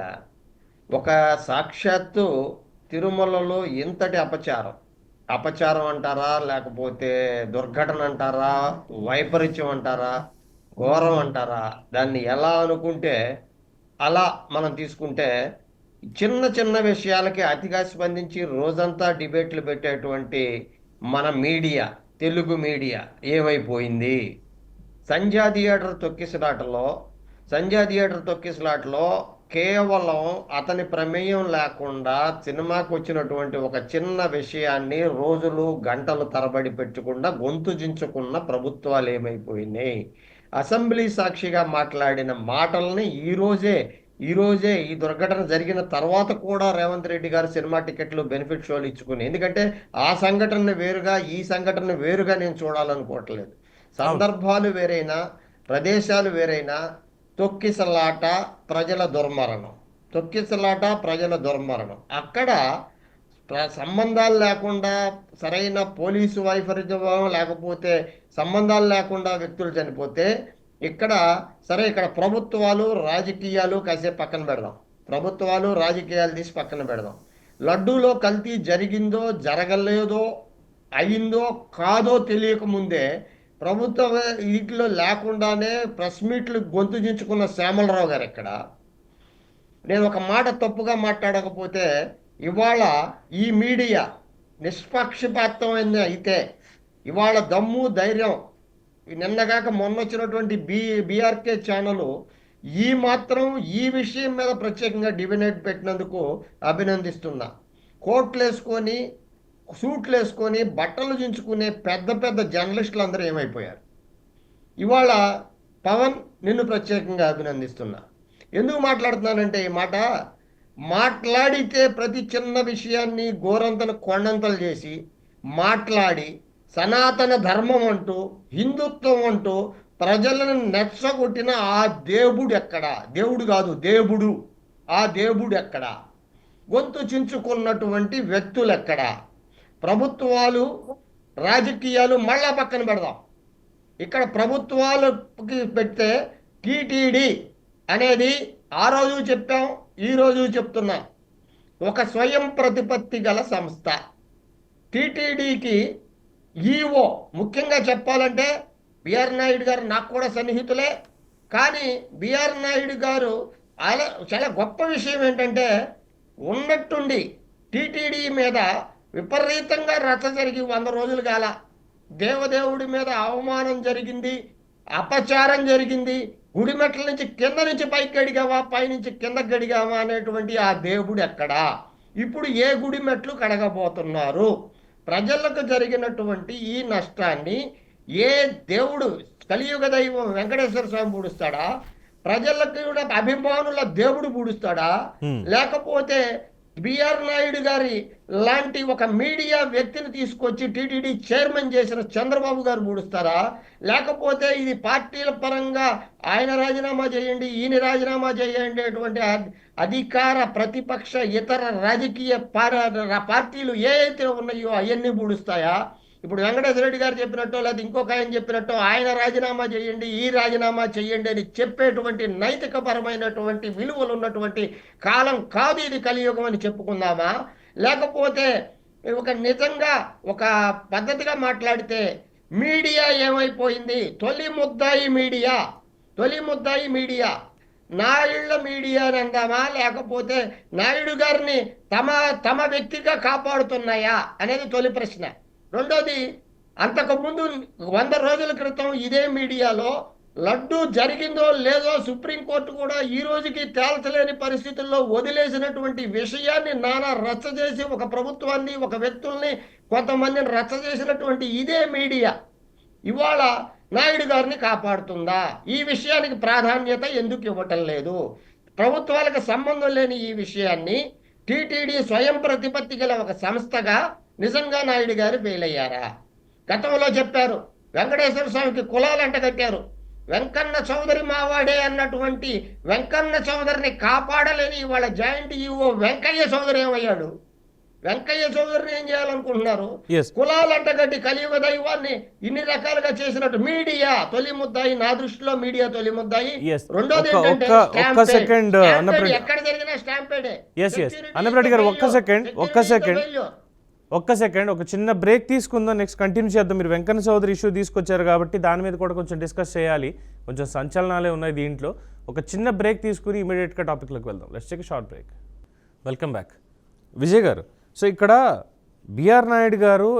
ఒక సాక్షాత్తు తిరుమలలో ఇంతటి అపచారం అంటారా, లేకపోతే దుర్ఘటన అంటారా, వైపరీత్యం అంటారా, ఘోరం అంటారా, దాన్ని ఎలా అనుకుంటే అలా మనం తీసుకుంటే చిన్న విషయాలకి అతిగా స్పందించి రోజంతా డిబేట్లు పెట్టేటువంటి మన మీడియా, తెలుగు మీడియా ఏమైపోయింది. సంధ్యా థియేటర్ తొక్కిసలాటలో కేవలం అతని ప్రమేయం లేకుండా సినిమాకు వచ్చినటువంటి ఒక చిన్న విషయాన్ని రోజులు గంటలు తరబడి పెట్టకుండా గొంతు జించుకున్న ప్రభుత్వాలు ఏమైపోయినాయి. అసెంబ్లీ సాక్షిగా మాట్లాడిన మాటల్ని ఈ రోజే ఈ దుర్ఘటన జరిగిన తర్వాత కూడా రేవంత్ రెడ్డి గారు సినిమా టికెట్లు బెనిఫిట్ షోలు ఇచ్చుకుని, ఎందుకంటే ఆ సంఘటన వేరుగా ఈ సంఘటన వేరుగా నేను చూడాలనుకోవట్లేదు. సందర్భాలు వేరైనా, ప్రదేశాలు వేరైనా, తొక్కిసలాట ప్రజల దుర్మరణం. అక్కడ సంబంధాలు లేకుండా, సరైన పోలీసు వైఫల్యం లేకపోతే సంబంధాలు లేకుండా వ్యక్తులు చనిపోతే ఇక్కడ ప్రభుత్వాలు రాజకీయాలు కాసేపు పక్కన పెడదాం. రాజకీయాలు తీసి పక్కన పెడదాం. లడ్డూలో కల్తీ జరిగిందో జరగలేదో, అయిందో కాదో తెలియకముందే ప్రభుత్వ వీటిలో లేకుండానే ప్రెస్ మీట్లు గొంతు దించుకున్న శ్యామలరావు గారు ఇక్కడ. నేను ఒక మాట తప్పుగా మాట్లాడకపోతే ఇవాళ ఈ మీడియా నిష్పక్షపాతమైన అయితే ఇవాళ దమ్ము ధైర్యం, నిన్నగాక మొన్న వచ్చినటువంటి బీఆర్కే ఛానల్ ఈ విషయం మీద ప్రత్యేకంగా డిబేట్ పెట్టినందుకు అభినందిస్తున్నా. కోట్లు వేసుకొని, సూట్లు వేసుకొని, బట్టలు దించుకునే పెద్ద జర్నలిస్టులు అందరూ ఏమైపోయారు. ఇవాళ పవన్, నిన్ను ప్రత్యేకంగా అభినందిస్తున్నా. ఎందుకు మాట్లాడుతున్నానంటే, ఈ మాట మాట్లాడితే ప్రతి చిన్న విషయాన్ని గోరంతలు కొండంతలు చేసి మాట్లాడి సనాతన ధర్మం అంటూ, హిందుత్వం అంటూ ప్రజలను నెచ్చగొట్టిన ఆ దేవుడు ఎక్కడా? దేవుడు కాదు, దేవుడు. ఆ దేవుడు ఎక్కడా? గొంతు చించుకున్నటువంటి వ్యక్తులు ఎక్కడా? ప్రభుత్వాలు రాజకీయాలు మళ్ళా పక్కన పెడదాం. ఇక్కడ ప్రభుత్వాలకి పెడితే టీటీడీ అనేది ఆ రోజు చెప్పాం, ఈ రోజు చెప్తున్నా, ఒక స్వయం ప్రతిపత్తి గల సంస్థ. టీటీడీకి ఈఓ, ముఖ్యంగా చెప్పాలంటే బిఆర్ నాయుడు గారు నాకు కూడా సన్నిహితులే. కానీ బిఆర్ నాయుడు గారు చాలా గొప్ప విషయం ఏంటంటే, ఉన్నట్టుండి టీటీడీ మీద విపరీతంగా రచ్చ జరిగి 100 రోజులు కాల, దేవదేవుడి మీద అవమానం జరిగింది, అపచారం జరిగింది. గుడిమెట్ల నుంచి కింద నుంచి పైకి గడిగావా, పైనుంచి కిందకి గడిగావా అనేటువంటి ఆ దేవుడు ఎక్కడా? ఇప్పుడు ఏ గుడిమెట్లు కడగబోతున్నారు? ప్రజలకు జరిగినటువంటి ఈ నష్టాన్ని ఏ దేవుడు, కలియుగ దైవం వెంకటేశ్వర స్వామి పూడుస్తాడా? ప్రజలకు కూడా అభిమానుల దేవుడు పూడుస్తాడా? లేకపోతే బిఆర్ నాయుడు గారి లాంటి ఒక మీడియా వ్యక్తిని తీసుకొచ్చి టీటీడీ చైర్మన్ చేసిన చంద్రబాబు గారు పూడుస్తారా? లేకపోతే ఇది పార్టీల పరంగా ఆయన రాజీనామా చేయండి, ఈయన రాజీనామా చేయండి అటువంటి అధికార ప్రతిపక్ష ఇతర రాజకీయ పార్టీలు ఏవైతే ఉన్నాయో అవన్నీ పూడుస్తాయా? ఇప్పుడు వెంకటేశ్వర రెడ్డి గారు చెప్పినట్టు, లేదా ఇంకొక ఆయన చెప్పినట్టు ఆయన రాజీనామా చేయండి, ఈ రాజీనామా చేయండి అని చెప్పేటువంటి నైతికపరమైనటువంటి విలువలు ఉన్నటువంటి కాలం కాదు ఇది, కలియుగం అని చెప్పుకుందామా? లేకపోతే నిజంగా ఒక పద్ధతిగా మాట్లాడితే మీడియా ఏమైపోయింది? తొలి ముద్దాయి మీడియా నాయుళ్ళ మీడియా అని అందామా, లేకపోతే నాయుడు గారిని తమ వ్యక్తిగా కాపాడుతున్నాయా అనేది తొలి ప్రశ్న. రెండోది, అంతకుముందు 100 రోజుల క్రితం ఇదే మీడియాలో లడ్డు జరిగిందో లేదో సుప్రీంకోర్టు కూడా ఈ రోజుకి తేల్చలేని పరిస్థితుల్లో వదిలేసినటువంటి విషయాన్ని నానా రచ్చ చేసి ఒక ప్రభుత్వాన్ని, ఒక వ్యక్తుల్ని, కొంతమందిని రచ్చ చేసినటువంటి ఇదే మీడియా ఇవాళ నాయుడు గారిని కాపాడుతుందా? ఈ విషయానికి ప్రాధాన్యత ఎందుకు ఇవ్వటం లేదు? ప్రభుత్వాలకు సంబంధం లేని ఈ విషయాన్ని టీటీడీ స్వయం ప్రతిపత్తి గల ఒక సంస్థగా నిజంగా నాయుడు గారు ఫెయిల్ అయ్యారా? గతంలో చెప్పారు వెంకటేశ్వర స్వామికి కులాలంట కట్టారు. వెంకన్న చౌదరి మావాడే అన్నటువంటి వెంకన్న చౌదరిని కాపాడలేని ఇవాళ జాయింట్ ఈఓ వెంకయ్య చౌదరి ఏమయ్యాడు? వెంకయ్య చౌదరిని ఏం చేయాలనుకుంటున్నారు? కులాలంట కట్టి కలియుగ దైవాన్ని ఇన్ని రకాలుగా చేసినట్టు మీడియా తొలి ముద్దాయి, నా దృష్టిలో మీడియా తొలి ముద్దాయి. రెండోది ఏంటంటే ఎక్కడ జరిగిన స్టాంపేడే. అన్నప్రెడ్డి గారు ఒక్క సెకండ్ ఒక చిన్న బ్రేక్ తీసుకుందాం, నెక్స్ట్ కంటిన్యూ చేద్దాం. మీరు వెంకన్న చౌదరి ఇష్యూ తీసుకొచ్చారు కాబట్టి దాని మీద కూడా కొంచెం డిస్కస్ చేయాలి, కొంచెం సంచలనాలే ఉన్నాయి దీంట్లో. ఒక చిన్న బ్రేక్ తీసుకుని ఇమీడియట్గా టాపిక్లోకి వెళ్దాం. Let's take short break. Welcome back. Vijay గారు, సో ఇక్కడ బిఆర్ నాయుడు గారు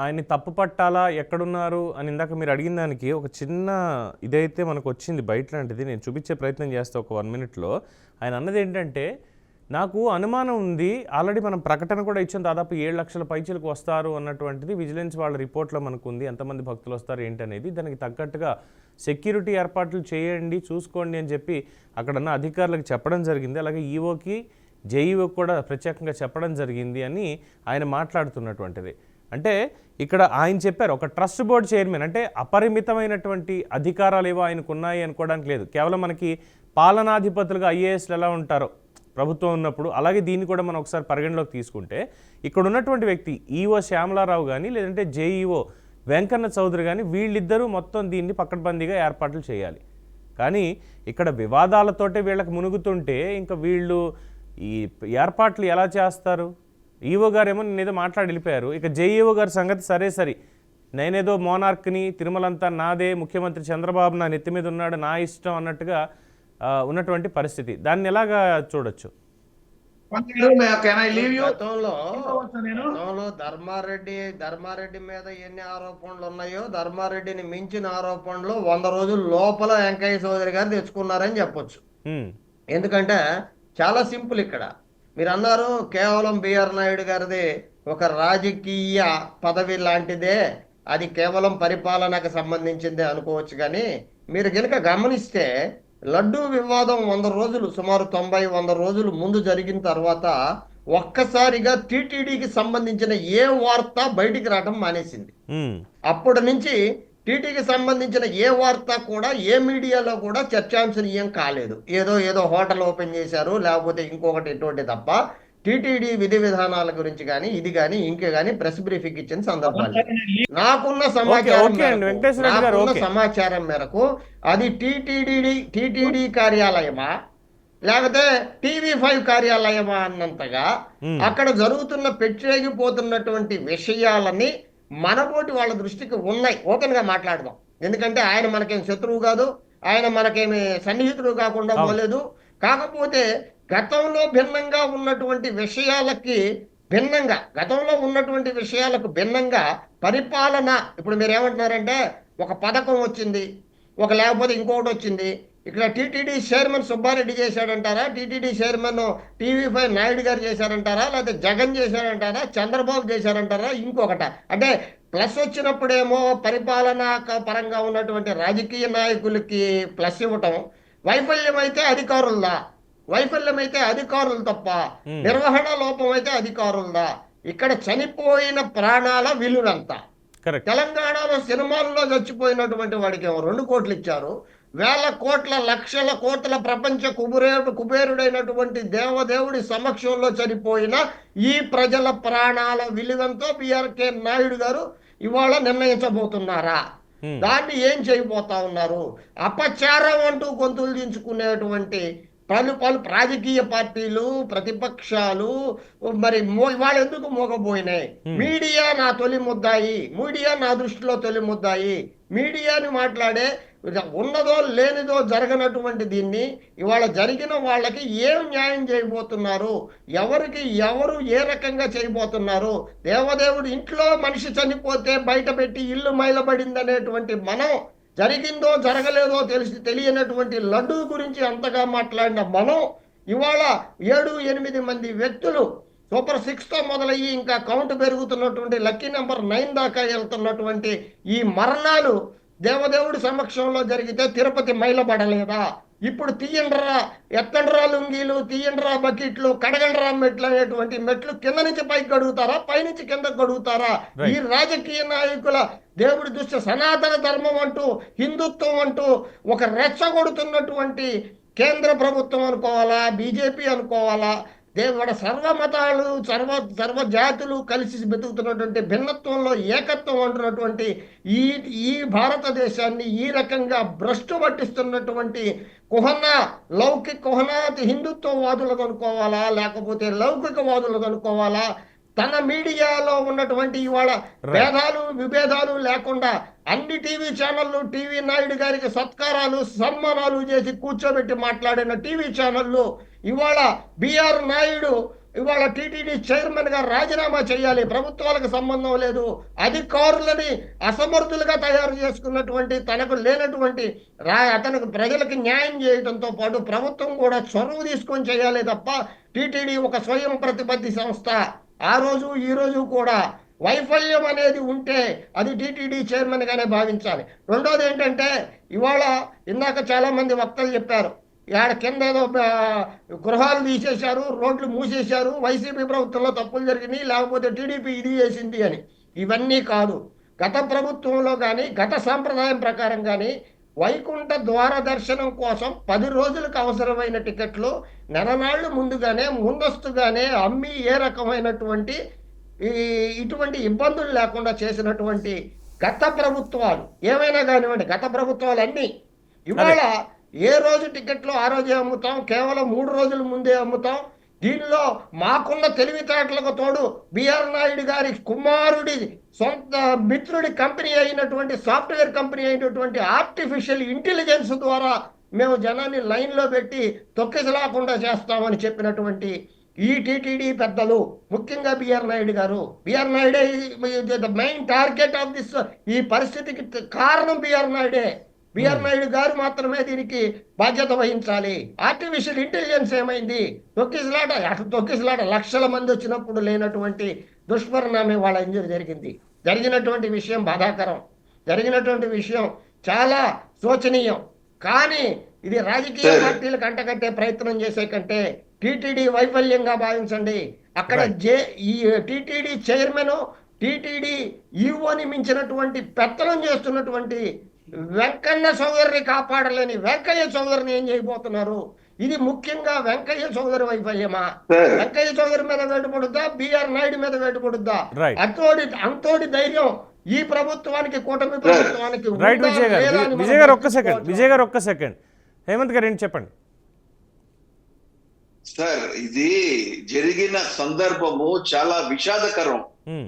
ఆయన్ని తప్పు పట్టాలా, ఎక్కడున్నారు అని ఇందాక మీరు అడిగిన దానికి ఒక చిన్న ఇదైతే మనకు వచ్చింది బయట లాంటిది, నేను చూపించే ప్రయత్నం చేస్తాను ఒక 1 minute. ఆయన అన్నది ఏంటంటే, నాకు అనుమానం ఉంది, ఆల్రెడీ మనం ప్రకటన కూడా ఇచ్చాం, దాదాపు 7 లక్షల పైచీలకు వస్తారు అన్నటువంటిది విజిలెన్స్ వాళ్ళ రిపోర్ట్లో మనకు ఉంది. ఎంతమంది భక్తులు వస్తారు ఏంటనేది, దానికి తగ్గట్టుగా సెక్యూరిటీ ఏర్పాట్లు చేయండి, చూసుకోండి అని చెప్పి అక్కడున్న అధికారులకు చెప్పడం జరిగింది. అలాగే ఈఓకి, జేఈఓ కూడా ప్రత్యేకంగా చెప్పడం జరిగింది అని ఆయన మాట్లాడుతున్నటువంటిది. అంటే ఇక్కడ ఆయన చెప్పారు, ఒక ట్రస్ట్ బోర్డు చైర్మన్ అంటే అపరిమితమైనటువంటి అధికారాలు ఏవో ఆయనకు ఉన్నాయి అనుకోవడానికి లేదు. కేవలం మనకి పాలనాధిపతులుగా ఐఏఎస్లు ఎలా ఉంటారో ప్రభుత్వం ఉన్నప్పుడు, అలాగే దీన్ని కూడా మనం ఒకసారి పరిగణలోకి తీసుకుంటే ఇక్కడ ఉన్నటువంటి వ్యక్తి ఈఓ శ్యామలారావు కానీ లేదంటే జేఈఓ వెంకన్న చౌదరి కానీ వీళ్ళిద్దరూ మొత్తం దీన్ని పకడ్బందీగా ఏర్పాట్లు చేయాలి. కానీ ఇక్కడ వివాదాలతోటే వీళ్ళకి మునుగుతుంటే ఇంకా వీళ్ళు ఈ ఏర్పాట్లు ఎలా చేస్తారు? ఈఓ గారు ఏమో నేనేదో మాట్లాడి వెళ్ళిపోయారు. ఇక జేఈఓ గారి సంగతి సరే నేనేదో మోనార్క్ని, తిరుమలంతా నాదే, ముఖ్యమంత్రి చంద్రబాబు నా నెత్తి మీద ఉన్నాడు, నా ఇష్టం అన్నట్టుగా ఉన్నటువంటి పరిస్థితి. దాన్ని ఎలాగా చూడొచ్చు? ధర్మారెడ్డి మీద ఎన్ని ఆరోపణలు ఉన్నాయో, ధర్మారెడ్డిని మించిన ఆరోపణలు 100 రోజుల లోపల వెంకయ్య చౌదరి గారు తెచ్చుకున్నారని చెప్పొచ్చు. ఎందుకంటే చాలా సింపుల్. ఇక్కడ మీరు అన్నారు కేవలం బిఆర్ నాయుడు గారిది ఒక రాజకీయ పదవి లాంటిదే, అది కేవలం పరిపాలనకు సంబంధించిందే అనుకోవచ్చు. కానీ మీరు కనుక గమనిస్తే లడ్డూ వివాదం 100 రోజులు, సుమారు 90-100 రోజులు ముందు జరిగిన తర్వాత ఒక్కసారిగా టీటీడీకి సంబంధించిన ఏ వార్త బయటికి రావడం మానేసింది. అప్పటి నుంచి టీటీకి సంబంధించిన ఏ వార్త కూడా ఏ మీడియాలో కూడా చర్చాంశనీయం కాలేదు. ఏదో హోటల్ ఓపెన్ చేశారు, లేకపోతే ఇంకొకటి ఇటువంటి తప్ప టీటీడీ విధి విధానాల గురించి కానీ ఇది కానీ ఇంకే కానీ ప్రెస్ బ్రీఫింగ్ ఇచ్చిన సందర్భాలు నాకున్న సమాచారం మేరకు అది టీటీడీ కార్యాలయమా లేకపోతే TV5 కార్యాలయమా అన్నంతగా అక్కడ జరుగుతున్న పెట్టేగిపోతున్నటువంటి విషయాలని మనబోటి వాళ్ళ దృష్టికి ఉన్నాయి. ఓపెన్ గా మాట్లాడదాం. ఎందుకంటే ఆయన మనకేం శత్రువు కాదు, ఆయన మనకేమి సన్నిహితుడు కాకుండా పోలేదు. కాకపోతే గతంలో భిన్నంగా ఉన్నటువంటి విషయాలకి భిన్నంగా పరిపాలన, ఇప్పుడు మీరు ఏమంటున్నారంటే ఒక పథకం వచ్చింది, ఒక లేకపోతే ఇంకొకటి వచ్చింది. ఇక్కడ టీటీడీ చైర్మన్ సుబ్బారెడ్డి చేశాడంటారా, TTD chairman TV5 Naidu garu చేశారంటారా, లేకపోతే జగన్ చేశారంటారా, చంద్రబాబు చేశారంటారా, ఇంకొకట? అంటే ప్లస్ వచ్చినప్పుడేమో పరిపాలనా పరంగా ఉన్నటువంటి రాజకీయ నాయకులకి ప్లస్ ఇవ్వటం, వైఫల్యం అయితే అధికారులు తప్ప, నిర్వహణ లోపం అయితే అధికారులదా? ఇక్కడ చనిపోయిన ప్రాణాల విలువంతా. తెలంగాణలో సినిమాల్లో చచ్చిపోయినటువంటి వాడికి ఏమో 2 కోట్లు ఇచ్చారు, వేల కోట్ల లక్షల కోట్ల ప్రపంచ కుబేరుడైనటువంటి దేవదేవుడి సమక్షంలో చనిపోయిన ఈ ప్రజల ప్రాణాల విలువంతో బిఆర్కే నాయుడు గారు ఇవాళ నిర్ణయించబోతున్నారా? దాన్ని ఏం చేయబోతా ఉన్నారు? అపచారం అంటూ గొంతులు దించుకునేటువంటి పలు రాజకీయ పార్టీలు, ప్రతిపక్షాలు మరి వాళ్ళు ఎందుకు మోగబోయినాయి? మీడియా నా తొలి ముద్దాయి, మీడియా నా దృష్టిలో తొలి ముద్దాయి. మీడియాని మాట్లాడే ఉన్నదో లేనిదో జరగనటువంటి దీన్ని ఇవాళ జరిగిన వాళ్ళకి ఏం న్యాయం చేయబోతున్నారు? ఎవరు ఏ రకంగా చేయబోతున్నారు? దేవదేవుడు ఇంట్లో మనిషి చనిపోతే బయట పెట్టి ఇల్లు మైలబడిందనేటువంటి మనం జరిగిందో జరగలేదో తెలియనటువంటి లడ్డూ గురించి అంతగా మాట్లాడిన మనం ఇవాళ 7-8 మంది వ్యక్తులు సూపర్ 6తో మొదలయ్యి ఇంకా కౌంట్ పెరుగుతున్నటువంటి లక్కీ నెంబర్ 9 దాకా వెళ్తున్నటువంటి ఈ మరణాలు దేవదేవుడి సమక్షంలో జరిగితే తిరుపతి మైలబడలేదా? ఇప్పుడు తీయండ్రా, ఎత్తండ్రా లుంగీలు, తీయండ్రా బకెట్లు, కడగండ్రా మెట్లు అనేటువంటి మెట్లు కింద నుంచి పైకి గడుగుతారా, పైనుంచి కిందకు గడుగుతారా? ఈ రాజకీయ నాయకుల దేవుడి దృష్టి సనాతన ధర్మం అంటూ, హిందుత్వం అంటూ ఒక రెచ్చగొడుతున్నటువంటి కేంద్ర ప్రభుత్వం అనుకోవాలా, బీజేపీ అనుకోవాలా, దేవుడు సర్వమతాలు సర్వ జాతులు కలిసి బతుకుతున్నటువంటి భిన్నత్వంలో ఏకత్వం అంటున్నటువంటి ఈ భారతదేశాన్ని ఈ రకంగా భ్రష్టు పట్టిస్తున్నటువంటి కుహన హిందుత్వవాదులకు అనుకోవాలా, లేకపోతే లౌకికవాదులకు అనుకోవాలా, తన మీడియాలో ఉన్నటువంటి ఇవాళ విభేదాలు లేకుండా అన్ని టీవీ ఛానళ్ళు టీవీ నాయుడు గారికి సత్కారాలు సన్మానాలు చేసి కూర్చోబెట్టి మాట్లాడిన టీవీ ఛానళ్ళు ఇవాళ బిఆర్ నాయుడు ఇవాళ టీటీడీ చైర్మన్ గా రాజీనామా చేయాలి, ప్రభుత్వాలకు సంబంధం లేదు, అధికారులని అసమర్థులుగా తయారు చేసుకున్నటువంటి తనకు లేనటువంటి అతనికి ప్రజలకు న్యాయం చేయడంతో పాటు ప్రభుత్వం కూడా చొరవ తీసుకొని చేయాలి తప్ప టీటీడీ ఒక స్వయం ప్రతిపత్తి సంస్థ. ఆ రోజు ఈ రోజు కూడా వైఫల్యం అనేది ఉంటే అది టీటీడీ చైర్మన్ గానే భావించాలి. రెండోది ఏంటంటే ఇవాళ ఇందాక చాలా మంది వక్తలు చెప్పారు, ఆడ కింద ఏదో గృహాలు తీసేశారు, రోడ్లు మూసేశారు, వైసీపీ ప్రభుత్వంలో తప్పులు జరిగినాయి, లేకపోతే టీడీపీ ఇది చేసింది అని. ఇవన్నీ కాదు. గత ప్రభుత్వంలో కానీ గత సాంప్రదాయం ప్రకారం కానీ వైకుంఠ ద్వార దర్శనం కోసం 10 రోజులకు అవసరమైన టికెట్లు నెలనాళ్ళు ముందస్తుగానే అమ్మి ఏ రకమైనటువంటి ఇటువంటి ఇబ్బందులు లేకుండా చేసినటువంటి గత ప్రభుత్వాలు ఏమైనా కానివ్వండి, గత ప్రభుత్వాలన్నీ ఇవాళ ఏ రోజు టికెట్లు ఆ రోజే అమ్ముతాం, కేవలం 3 రోజుల ముందే అమ్ముతాం. దీనిలో మాకున్న తెలివితేటలకు తోడు బిఆర్ నాయుడు గారి కుమారుడి సొంత మిత్రుడి కంపెనీ అయినటువంటి సాఫ్ట్వేర్ కంపెనీ అయినటువంటి ఆర్టిఫిషియల్ ఇంటెలిజెన్స్ ద్వారా మేము జనాన్ని లైన్లో పెట్టి తొక్కిసలాకుండా చేస్తామని చెప్పినటువంటి ఈ టీటీడీ పెద్దలు, ముఖ్యంగా బిఆర్ నాయుడు గారు, బిఆర్ నాయుడే the main target of this. ఈ పరిస్థితికి కారణం బిఆర్ నాయుడే. బిఆర్ నాయుడు గారు మాత్రమే దీనికి బాధ్యత వహించాలి. ఆర్టిఫిషియల్ ఇంటెలిజెన్స్ ఏమైంది? తొక్కిసలాట లక్షల మంది వచ్చినప్పుడు లేనటువంటి దుష్పరిణామం వాళ్ళ ఇంజరీ జరిగినటువంటి విషయం బాధాకరం, జరిగినటువంటి విషయం చాలా శోచనీయం. కానీ ఇది రాజకీయ పార్టీలకు అంటగట్టే ప్రయత్నం చేసే కంటే టీటీడీ వైఫల్యంగా భావించండి. అక్కడ ఈ టీటీడీ చైర్మన్, టీటీడీ ఈఓని మించినటువంటి పెత్తనం చేస్తున్నటువంటి వెంకన్న చౌదరిని కాపాడలేని వెంకయ్య చౌదరిని ఏం చేయబోతున్నారు? ఇది ముఖ్యంగా వెంకయ్య చౌదరి వైఫల్యమా? వెంకయ్య చౌదరి మీద వేటుపడుద్దా, బిఆర్ నాయుడు మీద వేటుపడుద్దా? అంతోటి ధైర్యం ఈ ప్రభుత్వానికి, కూటమి ప్రభుత్వానికి. విజయ్ గారు ఒక్క సెకండ్ హేమంత్ గారు ఏంటి చెప్పండి సార్. ఇది జరిగిన సందర్భము చాలా విషాదకరం.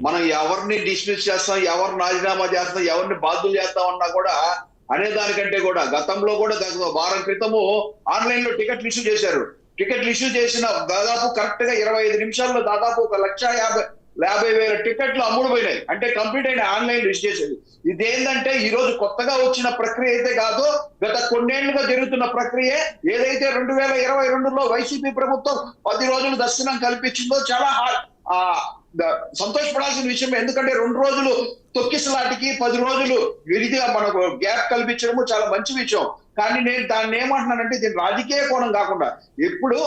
మనం ఎవరిని డిస్మిస్ చేస్తాం, ఎవరిని రాజీనామా చేస్తాం, ఎవరిని బాధ్యులు చేస్తాం అన్నా కూడా అనేదానికంటే కూడా గతంలో కూడా వారం క్రితము ఆన్లైన్ లో టికెట్లు ఇష్యూ చేశారు. టికెట్లు ఇష్యూ చేసిన దాదాపు కరెక్ట్ గా 25 నిమిషాల్లో దాదాపు 1,50,000 టికెట్లు అమ్ముడు పోయినాయి. అంటే కంప్లీట్ అయిన ఆన్లైన్ ఇష్యూ చేసేది. ఇదేంటంటే ఈ రోజు కొత్తగా వచ్చిన ప్రక్రియ అయితే కాదు, గత కొన్నేళ్లుగా జరుగుతున్న ప్రక్రియ. ఏదైతే 2022లో వైసీపీ ప్రభుత్వం 10 రోజులు దర్శనం కల్పించిందో చాలా సంతోషపడాల్సిన విషయం. ఎందుకంటే 2 రోజులు తొక్కిసలాటికి 10 రోజులు విడిగా మనకు గ్యాప్ కల్పించడము చాలా మంచి విషయం. కానీ నేను దాన్ని ఏమంటున్నానంటే, దీని రాజకీయ కోణం కాకుండా ఎప్పుడు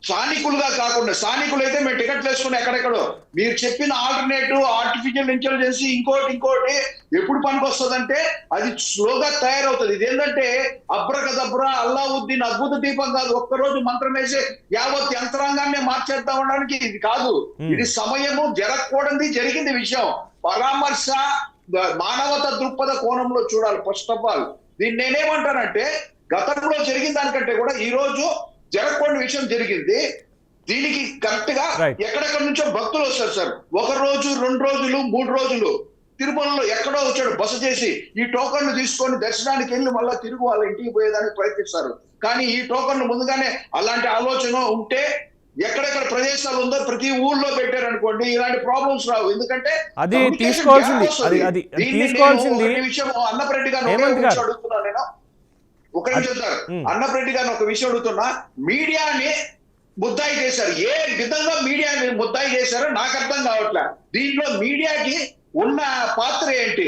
స్థానికులుగా కాకుండా, స్థానికులు అయితే మేము టికెట్లు వేసుకుని ఎక్కడెక్కడో మీరు చెప్పిన ఆల్టర్నేటివ్ ఆర్టిఫిషియల్ ఇంటెలిజెన్స్ ఇంకోటి ఎప్పుడు పనికి వస్తుందంటే అది స్లోగా తయారవుతుంది. ఇదేంటంటే అబ్రకదబ్రా అల్లావుద్దీన్ అద్భుత దీపం కాదు, ఒక్కరోజు మంత్రం వేసి యావత్ యంత్రాంగాన్ని మార్చేద్దాం అనడానికి ఇది కాదు. ఇది సమయము జరగకూడదు, జరిగింది విషయం. పరామర్శ మానవత దృక్పథ కోణంలో చూడాలి ఫస్ట్ ఆఫ్ ఆల్. దీన్ని నేనేమంటానంటే, గతంలో జరిగిన దానికంటే కూడా ఈ రోజు జరగకూడని విషయం జరిగింది. దీనికి కరెక్ట్ గా ఎక్కడెక్కడి నుంచో భక్తులు వస్తారు సార్. 1 రోజు 2 రోజులు 3 రోజులు తిరుమలలో ఎక్కడో వచ్చాడు బస చేసి ఈ టోకన్లు తీసుకొని దర్శనానికి వెళ్ళి మళ్ళీ తిరుగు వాళ్ళ ఇంటికి పోయేదానికి ప్రయత్నిస్తారు. కానీ ఈ టోకన్లు ముందుగానే అలాంటి ఆలోచన ఉంటే ఎక్కడెక్కడ ప్రదేశాలు ఉందో ప్రతి ఊర్లో పెట్టారనుకోండి ఇలాంటి ప్రాబ్లమ్స్ రావు. ఎందుకంటే అది communication తీసుకోవాల్సింది, gap వస్తుంది. అది దీన్ని తీసుకోవాల్సింది నేను ఒక విషయం అన్నప్రెడ్డి గారిని హేమంత్ గారు. అడుగుతున్నా నేను. ఒక నిమిషం సార్, అన్నప్రెడ్డి గారిని ఒక విషయం అడుగుతున్నా. మీడియాని ముద్దాయి చేశారు. ఏ విధంగా మీడియాని ముద్దాయి చేశారో నాకు అర్థం కావట్లే. దీంట్లో మీడియాకి ఉన్న పాత్ర ఏంటి?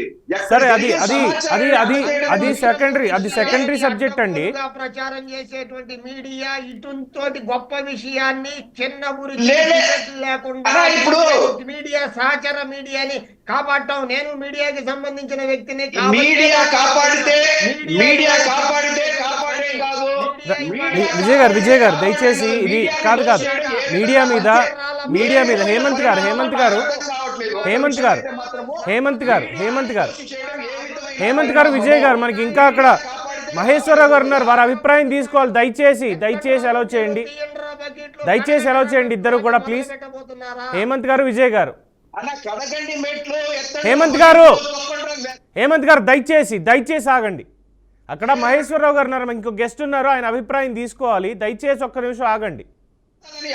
సరే, అది సెకండరీ సబ్జెక్ట్ అండి. ప్రచారం చేసేటువంటి మీడియా ఇటువంటి గొప్ప విషయాన్ని చిన్న లేకుండా ఇప్పుడు మీడియా సహచర మీడియాని కాపాడటం. నేను మీడియాకి సంబంధించిన వ్యక్తిని. మీడియా కాపాడితే కాపాడే కాదు. విజయ్ గారు దయచేసి ఇది కాదు మీడియా మీద హేమంత్ గారు విజయ్ గారు మనకి ఇంకా అక్కడ మహేశ్వరరావు గారు ఉన్నారు, వారి అభిప్రాయం తీసుకోవాలి. దయచేసి అలౌ చేయండి, ఇద్దరు కూడా ప్లీజ్. హేమంత్ గారు, విజయ్ గారు, హేమంత్ గారు దయచేసి ఆగండి. అక్కడ మహేశ్వరరావు గారు ఉన్నారు, ఇంకో గెస్ట్ ఉన్నారు, ఆయన అభిప్రాయం తీసుకోవాలి. దయచేసి ఒక్క నిమిషం ఆగండి.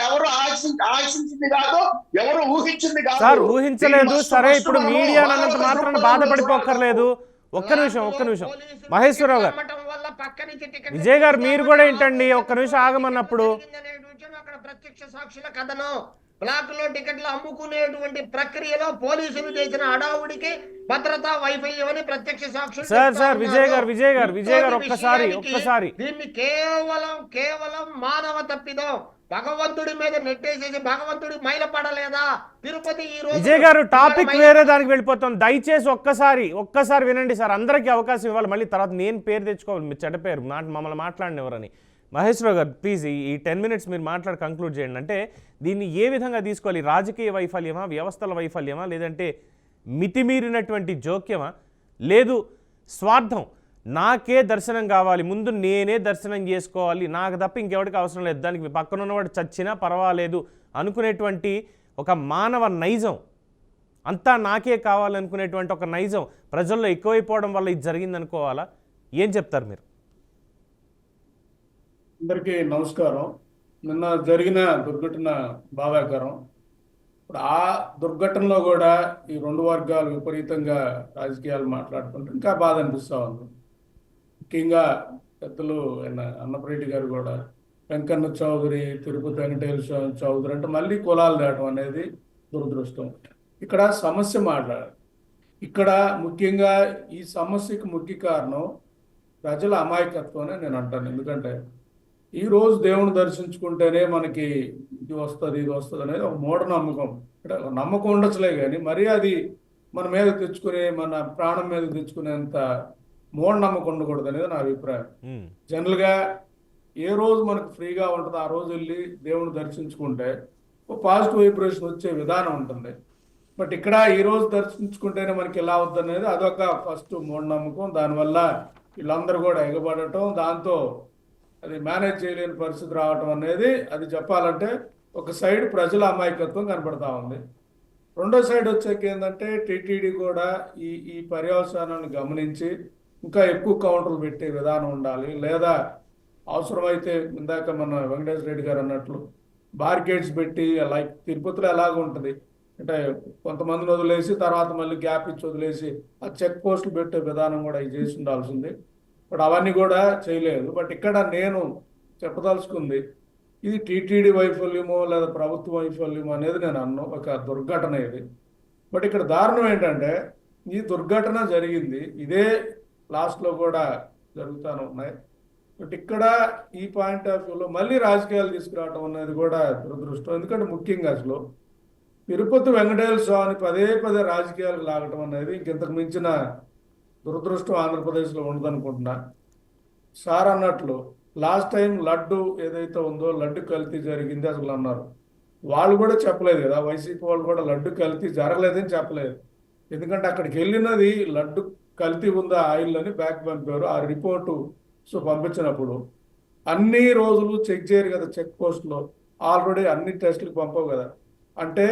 ఎవరు ఆశించింది కాదు, ఎవరు ఊహించింది కాదు సార్. ఊహించలేదు, సరే. ఇప్పుడు మీడియా అన్నంత మాత్రాన బాధపడిపోక్కర్లేదు. ఒక్క నిమిషం మహేశ్వరరావు గారు, విజయ్ గారు మీరు కూడా ఏంటండి, ఒక్క నిమిషం ఆగమన్నప్పుడు. ప్రత్యక్ష సాక్షుల కథనం, బ్లాక్ లో టికెట్లు అమ్ముకునేటువంటి ప్రక్రియలో పోలీసులు చేసిన హడావుడికి భద్రతా వైఫల్యం అని ప్రత్యక్ష సాక్షులు. సార్ విజయ్ గారు ఒక్కసారి దీన్ని కేవలం మానవ తప్పిదం. భగవంతుడి మీద నెట్టేసేసి భగవంతుడి మైల పడలేదా తిరుపతి? ఈ రోజు విజయ్ గారు టాపిక్ వేరే దానికి వెళ్ళిపోతాం. దయచేసి ఒక్కసారి వినండి సార్. అందరికీ అవకాశం ఇవ్వాలి. మళ్ళీ తర్వాత నేను పేరు తెచ్చుకోవాలి, మీరు చెడ్డ పేరు మమ్మల్ని మాట్లాడినెవరని. మహేశ్వరరావు గారు ప్లీజ్ ఈ 10 minutes మీరు మాట్లాడి కంక్లూడ్ చేయండి. అంటే దీన్ని ఏ విధంగా తీసుకోవాలి? రాజకీయ వైఫల్యమా, వ్యవస్థల వైఫల్యమా, లేదంటే మితిమీరినటువంటి జోక్యమా, లేదు స్వార్థం, నాకే దర్శనం కావాలి, ముందు నేనే దర్శనం చేసుకోవాలి, నాకు తప్ప ఇంకెవరికి అవసరం లేదు, దానికి పక్కన ఉన్నవాడు చచ్చినా పర్వాలేదు అనుకునేటువంటి ఒక మానవ నైజం, అంతా నాకే కావాలనుకునేటువంటి ఒక నైజం ప్రజల్లో ఎక్కువైపోవడం వల్ల ఇది జరిగిందనుకోవాలా? ఏం చెప్తారు మీరు? అందరికీ నమస్కారం. నిన్న జరిగిన దుర్ఘటన బాధాకరం. ఇప్పుడు ఆ దుర్ఘటనలో కూడా ఈ రెండు వర్గాలు విపరీతంగా రాజకీయాలు మాట్లాడుకుంటే ఇంకా బాధ అనిపిస్తూ ఉంది. ముఖ్యంగా పెద్దలు అన్నప్రెడ్డి గారు కూడా వెంకన్న చౌదరి, తిరుపతి వెంకటేశ్వర చౌదరి అంటే మళ్ళీ కులాలు దాటం అనేది దురదృష్టం. ఇక్కడ సమస్య మాట్లాడాలి. ఇక్కడ ముఖ్యంగా ఈ సమస్యకు ముఖ్య కారణం ప్రజల అమాయకత్వం అని నేను అంటాను. ఎందుకంటే ఈరోజు దేవుని దర్శించుకుంటేనే మనకి ఇది వస్తుంది అనేది ఒక మూఢనమ్మకం. అంటే నమ్మకం ఉండొచ్చులే కానీ మరీ అది మన మీద తెచ్చుకునే, మన ప్రాణం మీద తెచ్చుకునేంత మూఢనమ్మకం ఉండకూడదు అనేది నా అభిప్రాయం. జనరల్గా ఏ రోజు మనకు ఫ్రీగా ఉంటుందో ఆ రోజు వెళ్ళి దేవుని దర్శించుకుంటే ఒక పాజిటివ్ వైబ్రేషన్ వచ్చే విధానం ఉంటుంది. బట్ ఇక్కడ ఈ రోజు దర్శించుకుంటేనే మనకి ఎలా అవుతుంది అనేది అదొక ఫస్ట్ మూఢనమ్మకం. దానివల్ల వీళ్ళందరూ కూడా ఎగబడటం, దాంతో అది మేనేజ్ చేయలేని పరిస్థితి రావటం అనేది, అది చెప్పాలంటే ఒక సైడ్ ప్రజల అమాయకత్వం కనబడతా ఉంది. రెండో సైడ్ వచ్చాక ఏంటంటే టీటీడీ కూడా ఈ పర్యవసానాన్ని గమనించి ఇంకా ఎక్కువ కౌంటర్లు పెట్టే విధానం ఉండాలి. లేదా అవసరమైతే ఇందాక మన వెంకటేశ్వర రెడ్డి గారు అన్నట్లు బార్కెట్స్ పెట్టి, లైక్ తిరుపతిలో ఎలాగ ఉంటుంది అంటే కొంతమందిని వదిలేసి తర్వాత మళ్ళీ గ్యాప్ ఇచ్చి వదిలేసి ఆ చెక్ పోస్టులు పెట్టే విధానం కూడా ఇది చేసి ఉండాల్సింది. బట్ అవన్నీ కూడా చేయలేదు. బట్ ఇక్కడ నేను చెప్పదలుచుకుంది ఇది టీటీడీ వైఫల్యమో లేదా ప్రభుత్వ వైఫల్యమో అనేది నేను అన్నాను, ఒక దుర్ఘటన ఇది. బట్ ఇక్కడ దారుణం ఏంటంటే ఈ దుర్ఘటన జరిగింది, ఇదే లాస్ట్లో కూడా జరుగుతూనే ఉన్నాయి. బట్ ఇక్కడ ఈ పాయింట్ ఆఫ్ వ్యూలో మళ్ళీ రాజకీయాలు తీసుకురావడం అనేది కూడా దురదృష్టం. ఎందుకంటే ముఖ్యంగా అసలు తిరుపతి వెంకటేశ్వర స్వామిని పదే రాజకీయాలకు లాగటం అనేది ఇంకెంతకు మించిన దురదృష్టం ఆంధ్రప్రదేశ్లో ఉండదనుకుంటున్నా. సార్ అన్నట్లు లాస్ట్ టైం లడ్డు ఏదైతే ఉందో లడ్డు కల్తీ జరిగింది అసలు అన్నారు. వాళ్ళు కూడా చెప్పలేదు కదా, వైసీపీ వాళ్ళు కూడా లడ్డు కల్తీ జరగలేదని చెప్పలేదు. ఎందుకంటే అక్కడికి వెళ్ళినది లడ్డు కల్తీ ఉందా ఆయిల్ అని బ్యాక్ పంపారు. ఆ రిపోర్టు పంపించినప్పుడు అన్ని రోజులు చెక్ చేయరు కదా, చెక్ పోస్ట్లో ఆల్రెడీ అన్ని టెస్టులకు పంపవు కదా. అంటే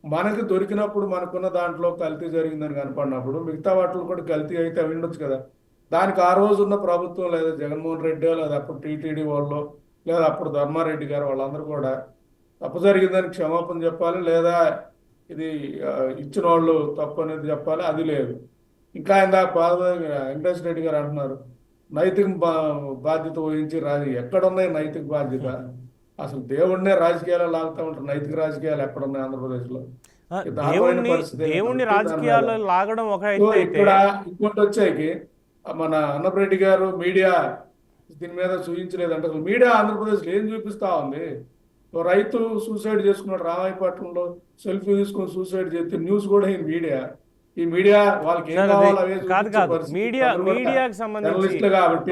మనకి దొరికినప్పుడు మనకున్న దాంట్లో కల్తీ జరిగిందని కనపడినప్పుడు మిగతా వాటిలో కూడా కల్తీ అయితే అవి ఉండొచ్చు కదా. దానికి ఆ రోజు ఉన్న ప్రభుత్వం లేదా జగన్మోహన్ రెడ్డి లేదా అప్పుడు టీటీడీ వాళ్ళు లేదా అప్పుడు ధర్మారెడ్డి గారు వాళ్ళందరూ కూడా తప్పు జరిగిందని క్షమాపణ చెప్పాలి, లేదా ఇది ఇచ్చిన వాళ్ళు తప్పు అనేది చెప్పాలి. అది లేదు. ఇంకా ఇందాక వెంకటేశ్వర రెడ్డి గారు అంటున్నారు నైతిక బాధ్యత వహించి ఎక్కడున్నాయి నైతిక బాధ్యత? అసలు దేవుడినే రాజకీయాలు లాగుతూ ఉంటారు. నైతిక రాజకీయాలు ఎక్కడున్నాయి ఆంధ్రప్రదేశ్లో? దేవుణ్ణి రాజకీయాల్లో లాగడం ఒక ఇక్కడ ఇంకోటి వచ్చాయి, మన అన్నపరెడ్డి గారు మీడియా దీని మీద చూపించలేదంటే అసలు మీడియా ఆంధ్రప్రదేశ్లో ఏం చూపిస్తా ఉంది? రైతు సూసైడ్ చేసుకున్నాడు రామాయపట్నంలో, సెల్ఫీ తీసుకుని సూసైడ్ చేస్తే న్యూస్ కూడా ఈ మీడియా వాళ్ళకి ఏం కావాలో అవే జర్నలిస్టులు కాబట్టి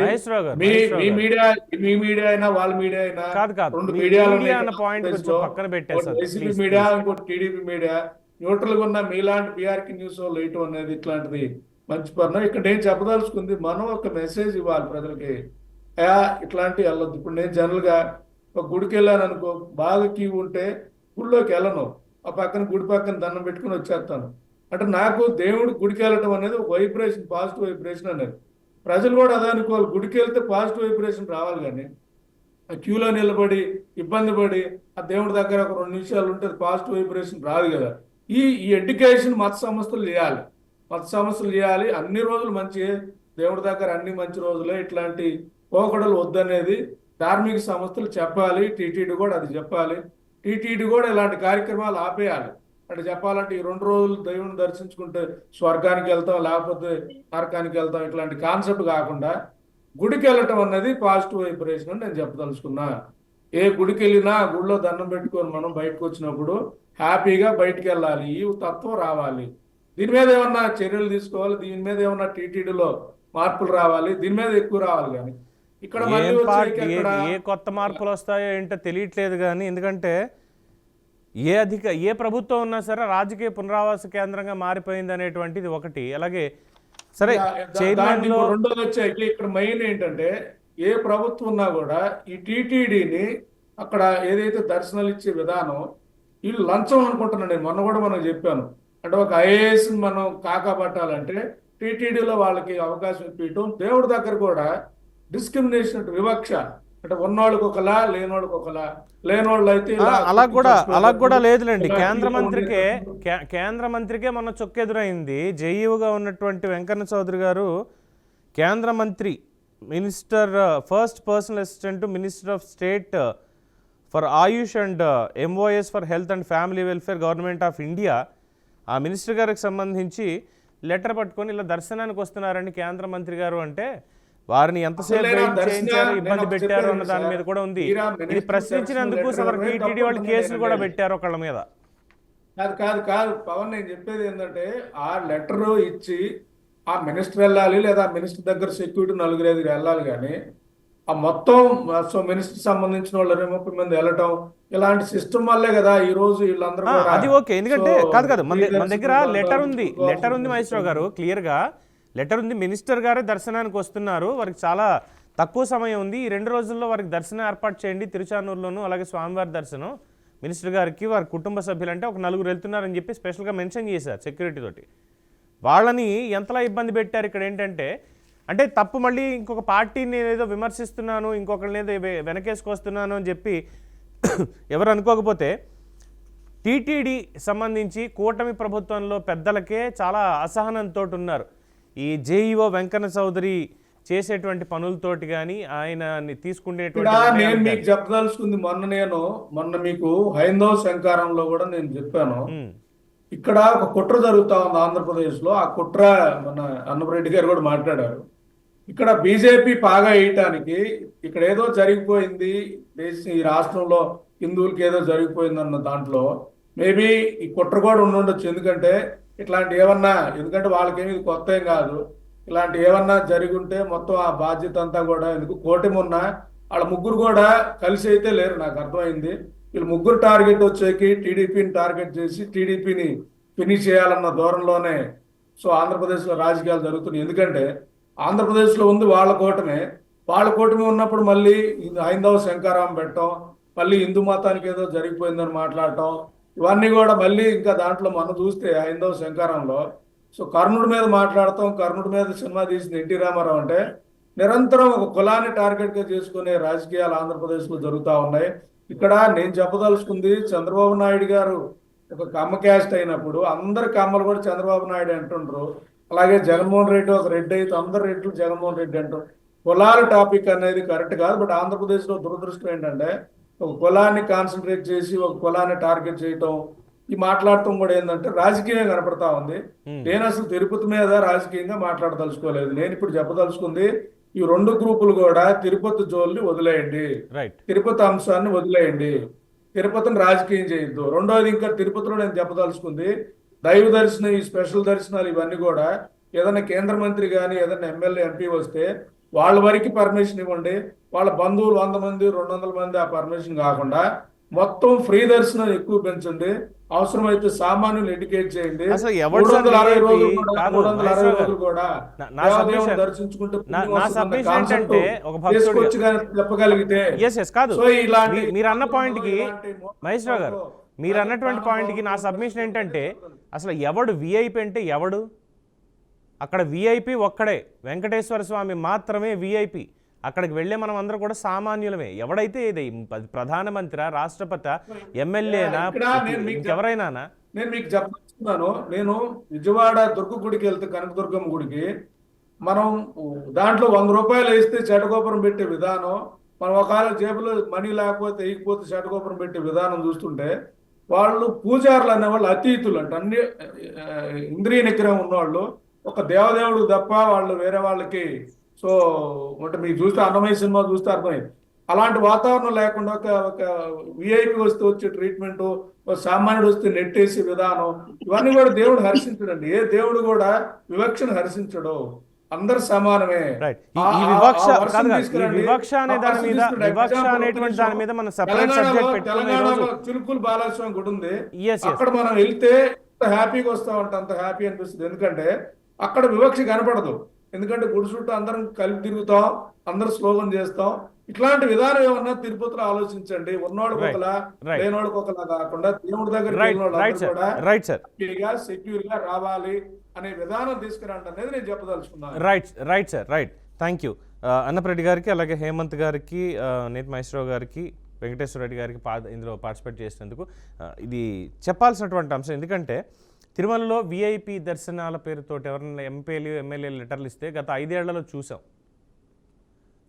మీ మీడియా అయినా వాళ్ళ మీడియా అయినా రెండు మీడియాలు వైసీపీ మీడియా ఇంకోటి టీడీపీ మీడియా న్యూట్రల్ గా ఉన్న మీలాంటి బీఆర్కి న్యూస్ వాళ్ళు వేయటం అనేది ఇట్లాంటిది మంచి పని. ఇక్కడ నేను చెప్పదలుచుకుంది, మనం ఒక మెసేజ్ ఇవ్వాలి ప్రజలకి, ఇట్లాంటి వెళ్ళొద్దు. ఇప్పుడు నేను జనరల్ గా ఒక గుడికి వెళ్ళాను అనుకో, బాగా క్యూ ఉంటే గుడిలోకి వెళ్ళను, ఆ పక్కన గుడి పక్కన దండం పెట్టుకుని వచ్చేస్తాను. అంటే నాకు దేవుడు గుడికి వెళ్ళటం అనేది ఒక వైబ్రేషన్, పాజిటివ్ వైబ్రేషన్ అనేది. ప్రజలు కూడా అదే అనుకోవాలి, గుడికి వెళ్తే పాజిటివ్ వైబ్రేషన్ రావాలి, కానీ ఆ క్యూలో నిలబడి ఇబ్బంది పడి ఆ దేవుడి దగ్గర ఒక 2 నిమిషాలు ఉంటే పాజిటివ్ వైబ్రేషన్ రాదు కదా. ఈ ఎడ్యుకేషన్ మత సంస్థలు చేయాలి. అన్ని రోజులు మంచి దేవుడి దగ్గర అన్ని మంచి రోజులే, ఇట్లాంటి పోకడలు వద్దనేది ధార్మిక సంస్థలు చెప్పాలి. టీటీడీ కూడా అది చెప్పాలి. టీటీడీ కూడా ఇలాంటి కార్యక్రమాలు ఆపేయాలి. అంటే చెప్పాలంటే ఈ 2 రోజులు దేవుని దర్శించుకుంటే స్వర్గానికి వెళ్తాం, లేకపోతే నరకానికి వెళ్తాం, ఇట్లాంటి కాన్సెప్ట్ కాకుండా గుడికి వెళ్ళటం అన్నది పాజిటివ్ వైబ్రేషన్ అని నేను చెప్పదలుచుకున్నా. ఏ గుడికి వెళ్ళినా గుడిలో దండం పెట్టుకొని మనం బయటకు వచ్చినప్పుడు హ్యాపీగా బయటకు వెళ్ళాలి. ఈ తత్వం రావాలి. దీని మీద ఏమన్నా చర్యలు తీసుకోవాలి, దీని మీద ఏమన్నా టీటీడీలో మార్పులు రావాలి, దీని మీద ఎక్కువ రావాలి. కానీ ఇక్కడ ఏ కొత్త మార్పులు వస్తాయో ఏంటో తెలియట్లేదు. కానీ ఎందుకంటే ఏ ప్రభుత్వం ఉన్నా సరే రాజకీయ పునరావాస కేంద్రంగా మారిపోయింది అనేటువంటిది ఒకటి. అలాగే సరే రెండోది వచ్చాయి. ఇక్కడ మెయిన్ ఏంటంటే ఏ ప్రభుత్వం ఉన్నా కూడా ఈ టీటీడీని అక్కడ ఏదైతే దర్శనాలు ఇచ్చే విధానం వీళ్ళు లంచం అనుకుంటున్నాను నేను. మొన్న కూడా మనం చెప్పాను, అంటే ఒక ఐఏఎస్ మనం కాకపట్టాలంటే టీటీడీలో వాళ్ళకి అవకాశం ఇప్పించడం. దేవుడి దగ్గర కూడా డిస్క్రిమినేషన్, వివక్ష, అంటే ఉన్నోళ్ళకి ఒకలా లేనోళ్ళకి ఒకలా, లేనోళ్ళు అయితే అలా కూడా లేదులేండి. కేంద్ర మంత్రికే మన చొక్కెదురైంది. జేఈఓగా ఉన్నటువంటి వెంకన్న చౌదరి గారు కేంద్ర మంత్రి, minister, first personal assistant to minister of state for Ayush and MOs for health and family welfare, government of India, ఆ మినిస్టర్ గారికి సంబంధించి లెటర్ పట్టుకొని ఇలా దర్శనానికి వస్తున్నారండి కేంద్ర మంత్రి గారు అంటే వారిని ఎంతసేపు చేయించారు, ఇబ్బంది పెట్టారు అన్న దాని మీద కూడా ఉంది. ఇది ప్రశ్నించినందుకు టీటీడీ వాళ్ళు కేసులు కూడా పెట్టారు ఒకళ్ళ మీద. కాదు పవన్, నేను చెప్పేది ఏంటంటే ఆ లెటర్ ఇచ్చి ఆ మినిస్టర్ వెళ్ళాలి, లేదా మినిస్టర్ దగ్గర సెక్యూరిటీ 4-5 వెళ్ళాలి. కానీ ఆ మొత్తం మినిస్టర్ సంబంధించిన వాళ్ళు 30 మంది వెళ్ళటం, ఇలాంటి సిస్టమ్ వల్లే కదా ఈ రోజు వీళ్ళందరూ. అది ఓకే, ఎందుకంటే కాదు మన దగ్గర లెటర్ ఉంది మహేశ్వరరావు గారు, క్లియర్ గా లెటర్ ఉంది. మినిస్టర్ గారే దర్శనానికి వస్తున్నారు, వారికి చాలా తక్కువ సమయం ఉంది, ఈ 2 రోజుల్లో వారికి దర్శనం ఏర్పాటు చేయండి తిరుచానూరులోను, అలాగే స్వామివారి దర్శనం మినిస్టర్ గారికి వారి కుటుంబ సభ్యులంటే ఒక 4 వెళ్తున్నారని చెప్పి స్పెషల్గా మెన్షన్ చేశారు సెక్యూరిటీ తోటి. వాళ్ళని ఎంతలా ఇబ్బంది పెట్టారు. ఇక్కడ ఏంటంటే అంటే తప్పు మళ్ళీ ఇంకొక పార్టీని ఏదో విమర్శిస్తున్నాను, ఇంకొకరిని ఏదో వెనకేసుకొస్తున్నాను అని చెప్పి ఎవరు అనుకోకపోతే టీటీడీ సంబంధించి కూటమి ప్రభుత్వంలో పెద్దలకే చాలా అసహనంతో ఉన్నారు. ఈ జేఈఓ వెంకన్న చౌదరి చేసేటువంటి పనులతోటి కానీ ఆయన తీసుకునేటువంటి నేను మీకు చెప్పదలుచుకుంది, మొన్న మీకు హైందవ శంకారంలో కూడా నేను చెప్పాను, ఇక్కడ ఒక కుట్ర జరుగుతా ఉంది ఆంధ్రప్రదేశ్ లో. ఆ కుట్ర మన అన్నపరెడ్డి గారు కూడా మాట్లాడారు. ఇక్కడ బీజేపీ పాగా వేయటానికి ఇక్కడ ఏదో జరిగిపోయింది, ఈ రాష్ట్రంలో హిందువులకి ఏదో జరిగిపోయింది అన్న దాంట్లో మేబీ ఈ కుట్ర కూడా ఉండొచ్చు. ఎందుకంటే ఇట్లాంటి ఏమన్నా, ఎందుకంటే వాళ్ళకేమి ఇది కొత్త ఏం కాదు, ఇలాంటి ఏమన్నా జరిగి ఉంటే మొత్తం ఆ బాధ్యత అంతా కూడా ఎందుకు కూటమి ఉన్నా వాళ్ళ ముగ్గురు కూడా కలిసి అయితే లేరు. నాకు అర్థమైంది, వీళ్ళు ముగ్గురు టార్గెట్ వచ్చేకి టీడీపీని టార్గెట్ చేసి టీడీపీని ఫినిష్ చేయాలన్న ధోరణిలోనే ఆంధ్రప్రదేశ్లో రాజకీయాలు జరుగుతున్నాయి. ఎందుకంటే ఆంధ్రప్రదేశ్లో ఉంది వాళ్ళ కూటమి ఉన్నప్పుడు మళ్ళీ హైందవ శంకారాం పెట్టడం, మళ్ళీ హిందూ మతానికి ఏదో జరిగిపోయిందని మాట్లాడటం, ఇవన్నీ కూడా మళ్ళీ ఇంకా దాంట్లో మనం చూస్తే హైందవ శంకారంలో కర్ణుడి మీద మాట్లాడతాం. కర్ణుడి మీద సినిమా తీసిన ఎన్టీ రామారావు అంటే నిరంతరం ఒక కులాన్ని టార్గెట్గా చేసుకునే రాజకీయాలు ఆంధ్రప్రదేశ్లో జరుగుతూ ఉన్నాయి. ఇక్కడ నేను చెప్పదలుచుకుంది, చంద్రబాబు నాయుడు గారు ఒక కమ్మ క్యాస్ట్ అయినప్పుడు అందరు కమ్మలు కూడా చంద్రబాబు నాయుడు అంటుండ్రు. అలాగే జగన్మోహన్ రెడ్డి ఒక రెడ్డి అయితే అందరు రెడ్లు జగన్మోహన్ రెడ్డి అంటారు. కులాల టాపిక్ అనేది కరెక్ట్ కాదు. బట్ ఆంధ్రప్రదేశ్లో దురదృష్టం ఏంటంటే ఒక కులాన్ని కాన్సన్ట్రేట్ చేసి ఒక కులాన్ని టార్గెట్ చేయటం, ఈ మాట్లాడటం కూడా ఏంటంటే రాజకీయంగా కనపడతా ఉంది. నేను అసలు తిరుపతి మీద రాజకీయంగా మాట్లాడదలుచుకోలేదు. నేను ఇప్పుడు చెప్పదలుచుకుంది, ఈ రెండు గ్రూపులు కూడా తిరుపతి జోల్ని వదిలేయండి, తిరుపతి అంశాన్ని వదిలేయండి, తిరుపతిని రాజకీయం చేయొద్దు. రెండోది, ఇంకా తిరుపతిలో నేను చెప్పదలుచుకుంది, దైవ దర్శనం, ఈ స్పెషల్ దర్శనాలు ఇవన్నీ కూడా ఏదైనా కేంద్ర మంత్రి కానీ ఏదైనా ఎమ్మెల్యే ఎంపీ వస్తే వాళ్ళ వరకు పర్మిషన్ ఇవ్వండి. వాళ్ళ బంధువులు 100 మంది 200 మంది ఆ పర్మిషన్ కాకుండా మొత్తం ఫ్రీ దర్శనం ఎక్కువ పెంచండి. అవసరమైతే సామాన్యులు ఎడ్యుకేట్ చేయండి. 360 రోజులు కూడా దేవదేవుని దర్శించుకుంటే తీసుకొచ్చి చెప్పగలిగితే, సో ఇలాంటి మీరు అన్న పాయింట్ కి మహేశ్వరరావు గారు, మీరు అన్నటువంటి పాయింట్ కి నా సబ్మిషన్ ఏంటంటే, అసలు ఎవడు విఐపి అంటే ఎవడు? అక్కడ విఐపి ఒక్కడే, వెంకటేశ్వర స్వామి మాత్రమే విఐపి. అక్కడికి వెళ్ళే మనం అందరం కూడా సామాన్యులమే. ఎవడైతే ఇది ప్రధానమంత్రి, రాష్ట్రపతి, ఎమ్మెల్యేనా, ఇంకెవరైనా. నేను మీకు చెప్తున్నాను, నేను విజయవాడ దుర్గ గుడికి వెళ్తే, కనకదుర్గమ్మ గుడికి, మనం దాంట్లో 100 రూపాయలు వేస్తే చెటగోపురం పెట్టే విధానం, మనం ఒకవేళ జేబులో మనీ లేకపోతే వేయకపోతే చెటగోపురం పెట్టే విధానం చూస్తుంటే, వాళ్ళు పూజారులు అనేవాళ్ళు అతీతులు అంట, అన్ని ఇంద్రియ నిగ్రహం ఉన్నవాళ్ళు, ఒక దేవదేవుడు తప్ప వాళ్ళు వేరే వాళ్ళకి. సో అంటే మీకు చూస్తే అన్నమయ్య సినిమా చూస్తే అర్థమైంది. అలాంటి వాతావరణం లేకుండా ఒక విఐపి వస్తే వచ్చే ట్రీట్మెంట్, ఒక సామాన్యుడు వస్తే నెట్టేసే విధానం, ఇవన్నీ కూడా దేవుడు హర్షించడండి. ఏ దేవుడు కూడా వివక్షను హర్షించడు, అందరు సమానమే. చిలుకులు బాలస్వామి గుడి ఉంది, అక్కడ మనం వెళ్తే హ్యాపీగా వస్తామంటే అంత హ్యాపీ అనిపిస్తుంది. ఎందుకంటే అక్కడ వివక్ష కనపడదు. ఎందుకంటే గుడి చుట్టూ అందరం కలిపి తిరుగుతాం, అందరు స్లోగన్ చేస్తాం. ఇట్లాంటి విధానం ఏమన్నా తిరుపతిలో ఆలోచించండి. ఉన్నోళ్ళకి ఒకలా, లేనోళ్ళకి ఒకలా కాకుండా దేవుడి దగ్గర సెక్యూర్ గా రావాలి అనే విధానం తీసుకురండి అనేది నేను చెప్పదలుచుకున్నాను. Right sir, right. Thank you Annapreddy గారికి, అలాగే హేమంత్ గారికి, నేతి మహేశ్వరరావు గారికి, వెంకటేశ్వర రెడ్డి గారికి ఇందులో పార్టిసిపేట్ చేసినందుకు. ఇది చెప్పాల్సినటువంటి అంశం. ఎందుకంటే తిరుమలలో విఐపి దర్శనాల పేరుతోటి ఎవరైనా ఎంపీలు ఎమ్మెల్యేలు లెటర్లు ఇస్తే గత 5 ఏళ్లలో చూసాం.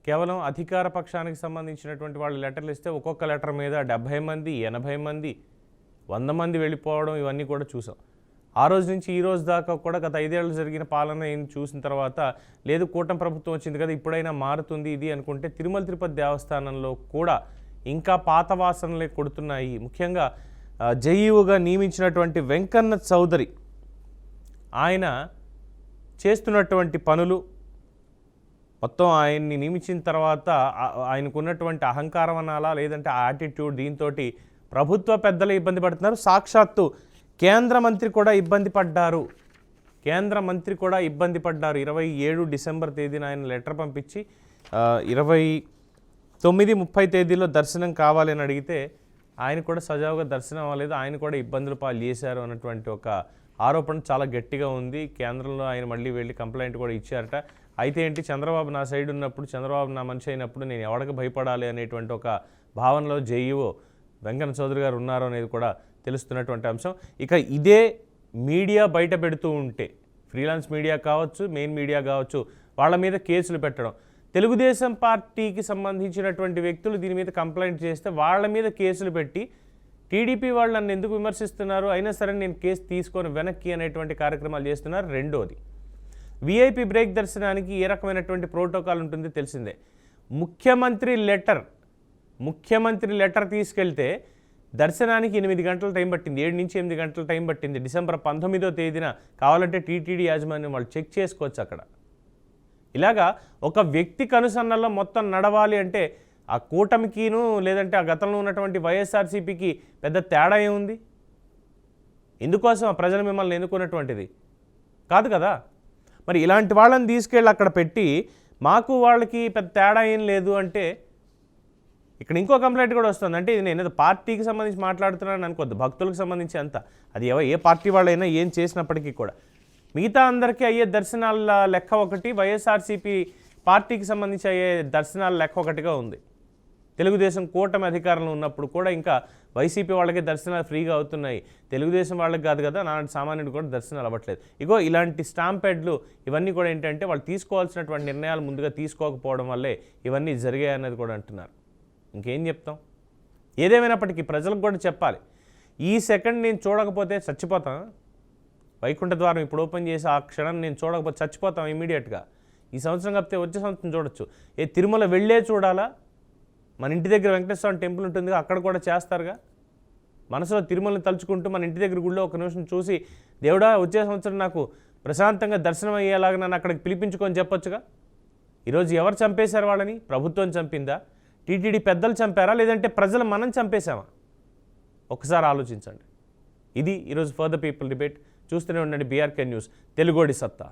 కేవలం అధికార పక్షానికి సంబంధించినటువంటి వాళ్ళు లెటర్లు ఇస్తే ఒక్కొక్క లెటర్ మీద 70 మంది 80 మంది 100 మంది వెళ్ళిపోవడం, ఇవన్నీ కూడా చూసాం. ఆ రోజు నుంచి ఈ రోజు దాకా కూడా గత 5 ఏళ్ళు జరిగిన పాలన చూసిన తర్వాత, లేదు కూటమి ప్రభుత్వం వచ్చింది కదా ఇప్పుడైనా మారుతుంది ఇది అనుకుంటే, తిరుమల తిరుపతి దేవస్థానంలో కూడా ఇంకా పాత వాసనలే కొడుతున్నాయి. ముఖ్యంగా జేఈఓగా నియమించినటువంటి వెంకన్న చౌదరి, ఆయన చేస్తున్నటువంటి పనులు మొత్తం, ఆయన్ని నియమించిన తర్వాత ఆయనకున్నటువంటి అహంకారం అనాలా, లేదంటే ఆ యాటిట్యూడ్, దీంతో ప్రభుత్వ పెద్దలు ఇబ్బంది పడుతున్నారు. సాక్షాత్తు కేంద్ర మంత్రి కూడా ఇబ్బంది పడ్డారు. 27 డిసెంబర్ తేదీన ఆయన లెటర్ పంపించి 29, 30 తేదీలో దర్శనం కావాలి అని అడిగితే ఆయన కూడా సజావుగా దర్శనం అవ్వలేదు, ఆయన కూడా ఇబ్బందులు పాలు చేశారు అన్నటువంటి ఒక ఆరోపణ చాలా గట్టిగా ఉంది. కేంద్రంలో ఆయన మళ్ళీ వెళ్ళి కంప్లైంట్ కూడా ఇచ్చారట. అయితే ఏంటి, చంద్రబాబు నా సైడ్ ఉన్నప్పుడు, చంద్రబాబు నా మనిషి అయినప్పుడు నేను ఎవరికి భయపడాలి అనేటువంటి ఒక భావనలో జేఈఓ వెంకన్న చౌదరి గారు ఉన్నారు అనేది కూడా తెలుస్తున్నటువంటి అంశం. ఇక ఇదే మీడియా బయట పెడుతూ ఉంటే, ఫ్రీలాన్స్ మీడియా కావచ్చు, మెయిన్ మీడియా కావచ్చు, వాళ్ళ మీద కేసులు పెట్టడం, తెలుగుదేశం పార్టీకి సంబంధించినటువంటి వ్యక్తులు దీని మీద కంప్లైంట్ చేస్తే వాళ్ళ మీద కేసులు పెట్టి, టీడీపీ వాళ్ళు నన్ను ఎందుకు విమర్శిస్తున్నారు, అయినా సరే నేను కేసు తీసుకొని వెనక్కి అనేటువంటి కార్యక్రమాలు చేస్తున్నారు. రెండోది, విఐపి బ్రేక్ దర్శనానికి ఏ రకమైనటువంటి ప్రోటోకాల్ ఉంటుందో తెలిసిందే. ముఖ్యమంత్రి లెటర్ తీసుకెళ్తే దర్శనానికి 8 గంటల టైం పట్టింది, 7 నుంచి 8 గంటల టైం పట్టింది. డిసెంబర్ 19వ తేదీన కావాలంటే టీటీడీ యాజమాన్యం వాళ్ళు చెక్ చేసుకోవచ్చు అక్కడ. ఇలాగా ఒక వ్యక్తి కనుసన్నల్లో మొత్తం నడవాలి అంటే ఆ కూటమికిను, లేదంటే ఆ గతంలో ఉన్నటువంటి వైఎస్ఆర్సీపీకి పెద్ద తేడా ఏముంది? ఎందుకోసం ప్రజలు మిమ్మల్ని ఎన్నుకున్నటువంటిది కాదు కదా. మరి ఇలాంటి వాళ్ళని తీసుకెళ్ళి అక్కడ పెట్టి మాకు వాళ్ళకి పెద్ద తేడా ఏం లేదు అంటే, ఇక్కడ ఇంకో కంప్లైంట్ కూడా వస్తుంది. అంటే ఇది నేను పార్టీకి సంబంధించి మాట్లాడుతున్నాను అనుకోద్దు, భక్తులకు సంబంధించి అంతా, అది ఏ పార్టీ వాళ్ళైనా ఏం చేసినప్పటికీ కూడా మిగతా అందరికీ అయ్యే దర్శనాల లెక్క ఒకటి, వైఎస్ఆర్సీపీ పార్టీకి సంబంధించి అయ్యే దర్శనాల లెక్క ఒకటిగా ఉంది. తెలుగుదేశం కూటమి అధికారంలో ఉన్నప్పుడు కూడా ఇంకా వైసీపీ వాళ్ళకే దర్శనాలు ఫ్రీగా అవుతున్నాయి, తెలుగుదేశం వాళ్ళకి కాదు కదా, నాటి సామాన్యుడు కూడా దర్శనాలు అవ్వట్లేదు. ఇగో ఇలాంటి స్టాంపెడ్లు ఇవన్నీ కూడా ఏంటంటే వాళ్ళు తీసుకోవాల్సినటువంటి నిర్ణయాలు ముందుగా తీసుకోకపోవడం వల్లే ఇవన్నీ జరిగాయి అన్నది కూడా అంటున్నారు. ఇంకేం చెప్తాం? ఏదేమైనప్పటికీ ప్రజలకు కూడా చెప్పాలి, ఈ సెకండ్ నేను చూడకపోతే చచ్చిపోతాం. వైకుంఠ ద్వారం ఇప్పుడు ఓపెన్ చేసి ఆ క్షణం నేను చూడకపోతే చచ్చిపోతాం ఇమీడియట్గా. ఈ సంవత్సరం కాకపోతే వచ్చే సంవత్సరం చూడొచ్చు. తిరుమల వెళ్ళే చూడాలా? మన ఇంటి దగ్గర వెంకటేశ్వర స్వామి టెంపుల్ ఉంటుందిగా, అక్కడ కూడా చేస్తారుగా. మనసులో తిరుమలని తలుచుకుంటూ మన ఇంటి దగ్గర గుళ్ళో ఒక నిమిషం చూసి, దేవుడా వచ్చే సంవత్సరం నాకు ప్రశాంతంగా దర్శనం అయ్యేలాగా నన్ను అక్కడికి పిలిపించుకొని చెప్పొచ్చుగా. ఈరోజు ఎవరు చంపేశారు వాళ్ళని? ప్రభుత్వం చంపిందా? టీటీడీ పెద్దలు చంపారా? లేదంటే ప్రజలు మనం చంపేశామా? ఒకసారి ఆలోచించండి. ఇది ఈరోజు ఫర్ ద పీపుల్ డిబేట్. చూస్తూనే ఉండండి బీఆర్కే న్యూస్, తెలుగోడి సత్తా.